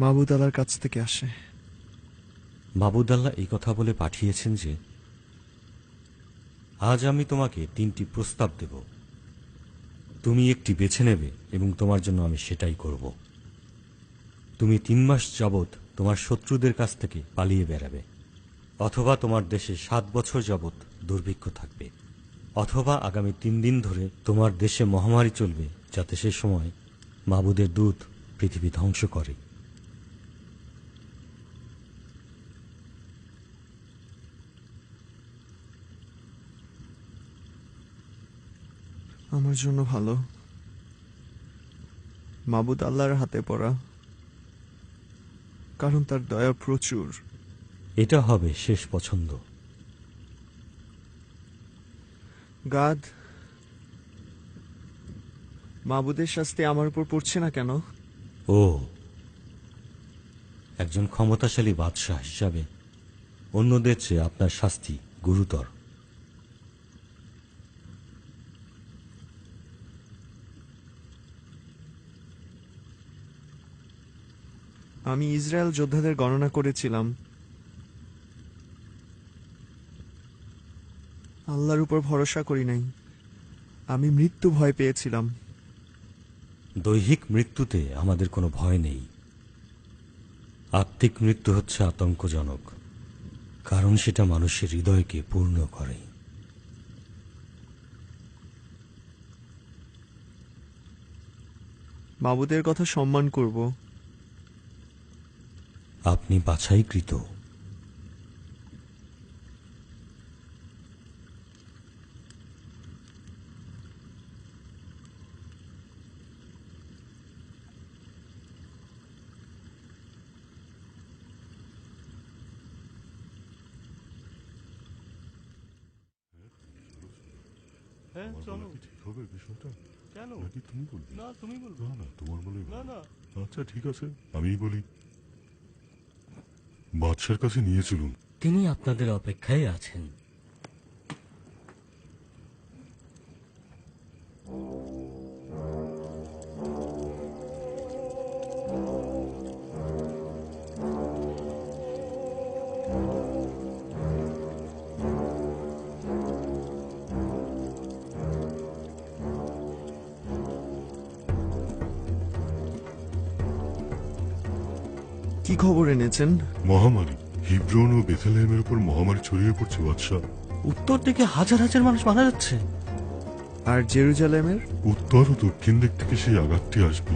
মাবুদ আল্লাহর কাছ থেকে আসে। মাবুদ আল্লাহ এই কথা বলে পাঠিয়েছেন যে আজ আমি তোমাকে 3টি প্রস্তাব দেব, তুমি একটি বেছে নেবে এবং তোমার জন্য আমি সেটাই করব। তুমি 3 মাস যাবৎ তোমার শত্রুদের কাছ থেকে পালিয়ে বেড়াবে, অথবা তোমার দেশে 7 বছর যাবৎ দুর্ভিক্ষ থাকবে, অথবা আগামী 3 দিন ধরে তোমার দেশে মহামারী চলবে, যাতে সে সময় মাবুদের দূত পৃথিবী ধ্বংস করে। আমার জন্য ভালো মাবুদ আল্লাহর হাতে পড়া, কারণ তার দয়া প্রচুর। এটা হবে শেষ পছন্দ। গাদ, মাবুদের শাস্তি আমার উপর পড়ছে না কেন? ও, একজন ক্ষমতাশালী বাদশাহ হিসাবে অন্যদের চেয়ে আপনার শাস্তি গুরুতর। আমি ইসরায়েল যোদ্ধাদের গণনা করেছিলাম। আল্লাহর উপর ভরসা করি নাই। আমি মৃত্যু ভয় পেয়েছিলাম। দৈহিক মৃত্যুতে আমাদের কোনো ভয় নেই। আত্মিক মৃত্যু হচ্ছে আতঙ্কজনক, কারণ সেটা মানুষের হৃদয়কে পূর্ণ করে। মাবুদের কথা সম্মান করব। আপনি বাছাইকৃত। হ্যাঁ, আমার চলো। বলা কি ঠিক হবে বিষয়টা? কেন? নাকি তুমি বলবে? না, তুমি বলবে। না না, তোমার বলে না, না। আচ্ছা ঠিক আছে, আমিই বলি। বাদশার কাছে নিয়ে চলুন। তিনি আপনাদের অপেক্ষায় আছেন। কি খবর এনেছেন? মহামারী। হিব্রন ও বেথলেহেমের উপর মহামারী ছড়িয়ে পড়ছে বাদশাহ। উত্তর দিকে হাজার হাজার মানুষ মারা যাচ্ছে। আর জেরুজালেমের? উত্তর ও দক্ষিণ দিক থেকে সেই আঘাতটি আসবে।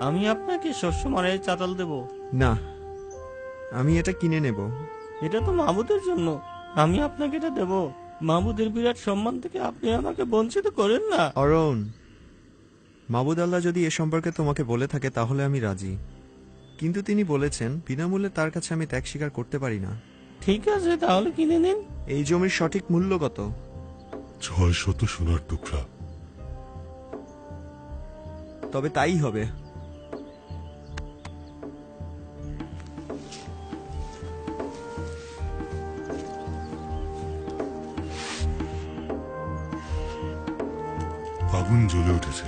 আমি আপনাকে শস্যমানের চাতাল দেব। না, আমি এটা কিনে নেব। এটা তো মাহবুদের জন্য, আমি আপনাকে এটা দেব। মাহবুদের বিরাট সম্মান থেকে আপনি আমাকে বঞ্চিত করেন না। অরুণ, মাবুদ আল্লাহ যদি এ সম্পর্কে তোমাকে বলে থাকে তাহলে আমি রাজি, কিন্তু তিনি বলেছেন বিনামূল্যে তার কাছে আমি ত্যাগ স্বীকার করতে পারি না। ঠিক আছে, তাহলে কিনে নিন। এই জমির সঠিক মূল্য কত? 600 সোনার টুকরা। তবে তাই হবে। আগুন জ্বলে উঠেছে।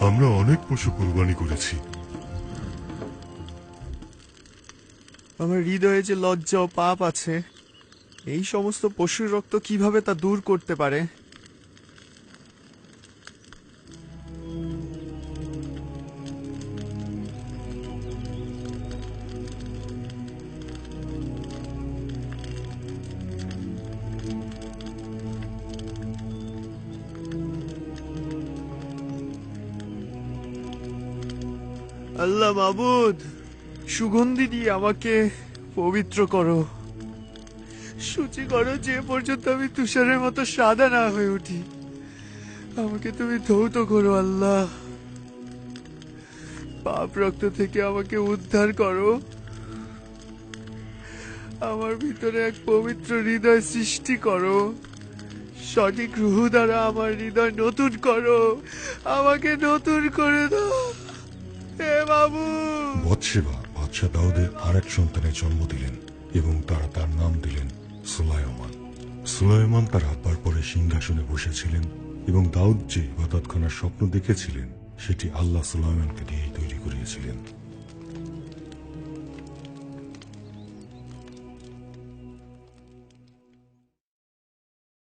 আমরা অনেক পশু কুরবানি করেছি। আমার হৃদয়ে যে লজ্জা ও পাপ আছে, এই সমস্ত পশুর রক্ত কিভাবে তা দূর করতে পারে? আল্লাহ মাবুদ, সুগন্ধি দিয়ে আমাকে পবিত্র করো, সূচি করো, যে পর্যন্ত আমি তুষারের মতো সাদা না হয়ে উঠি। আমাকে তুমি ধৌত করো আল্লাহ, পাপ রক্ত থেকে আমাকে উদ্ধার করো। আমার ভিতরে এক পবিত্র হৃদয় সৃষ্টি করো, সঠিক রুহ দ্বারা আমার হৃদয় নতুন করো, আমাকে নতুন করে দাও হে বাবু। বৎসেবা বাদশাহ দাউদের আরেক সন্তানের জন্ম দিলেন এবং তারা তার নাম দিলেন সুলাইমান। সুলাইমান তার আব্বার পরে সিংহাসনে বসেছিলেন এবং দাউদ যে ইবাদতখানার স্বপ্ন দেখেছিলেন সেটি আল্লাহ সুলাইমানকে দিয়েই তৈরি করিয়েছিলেন।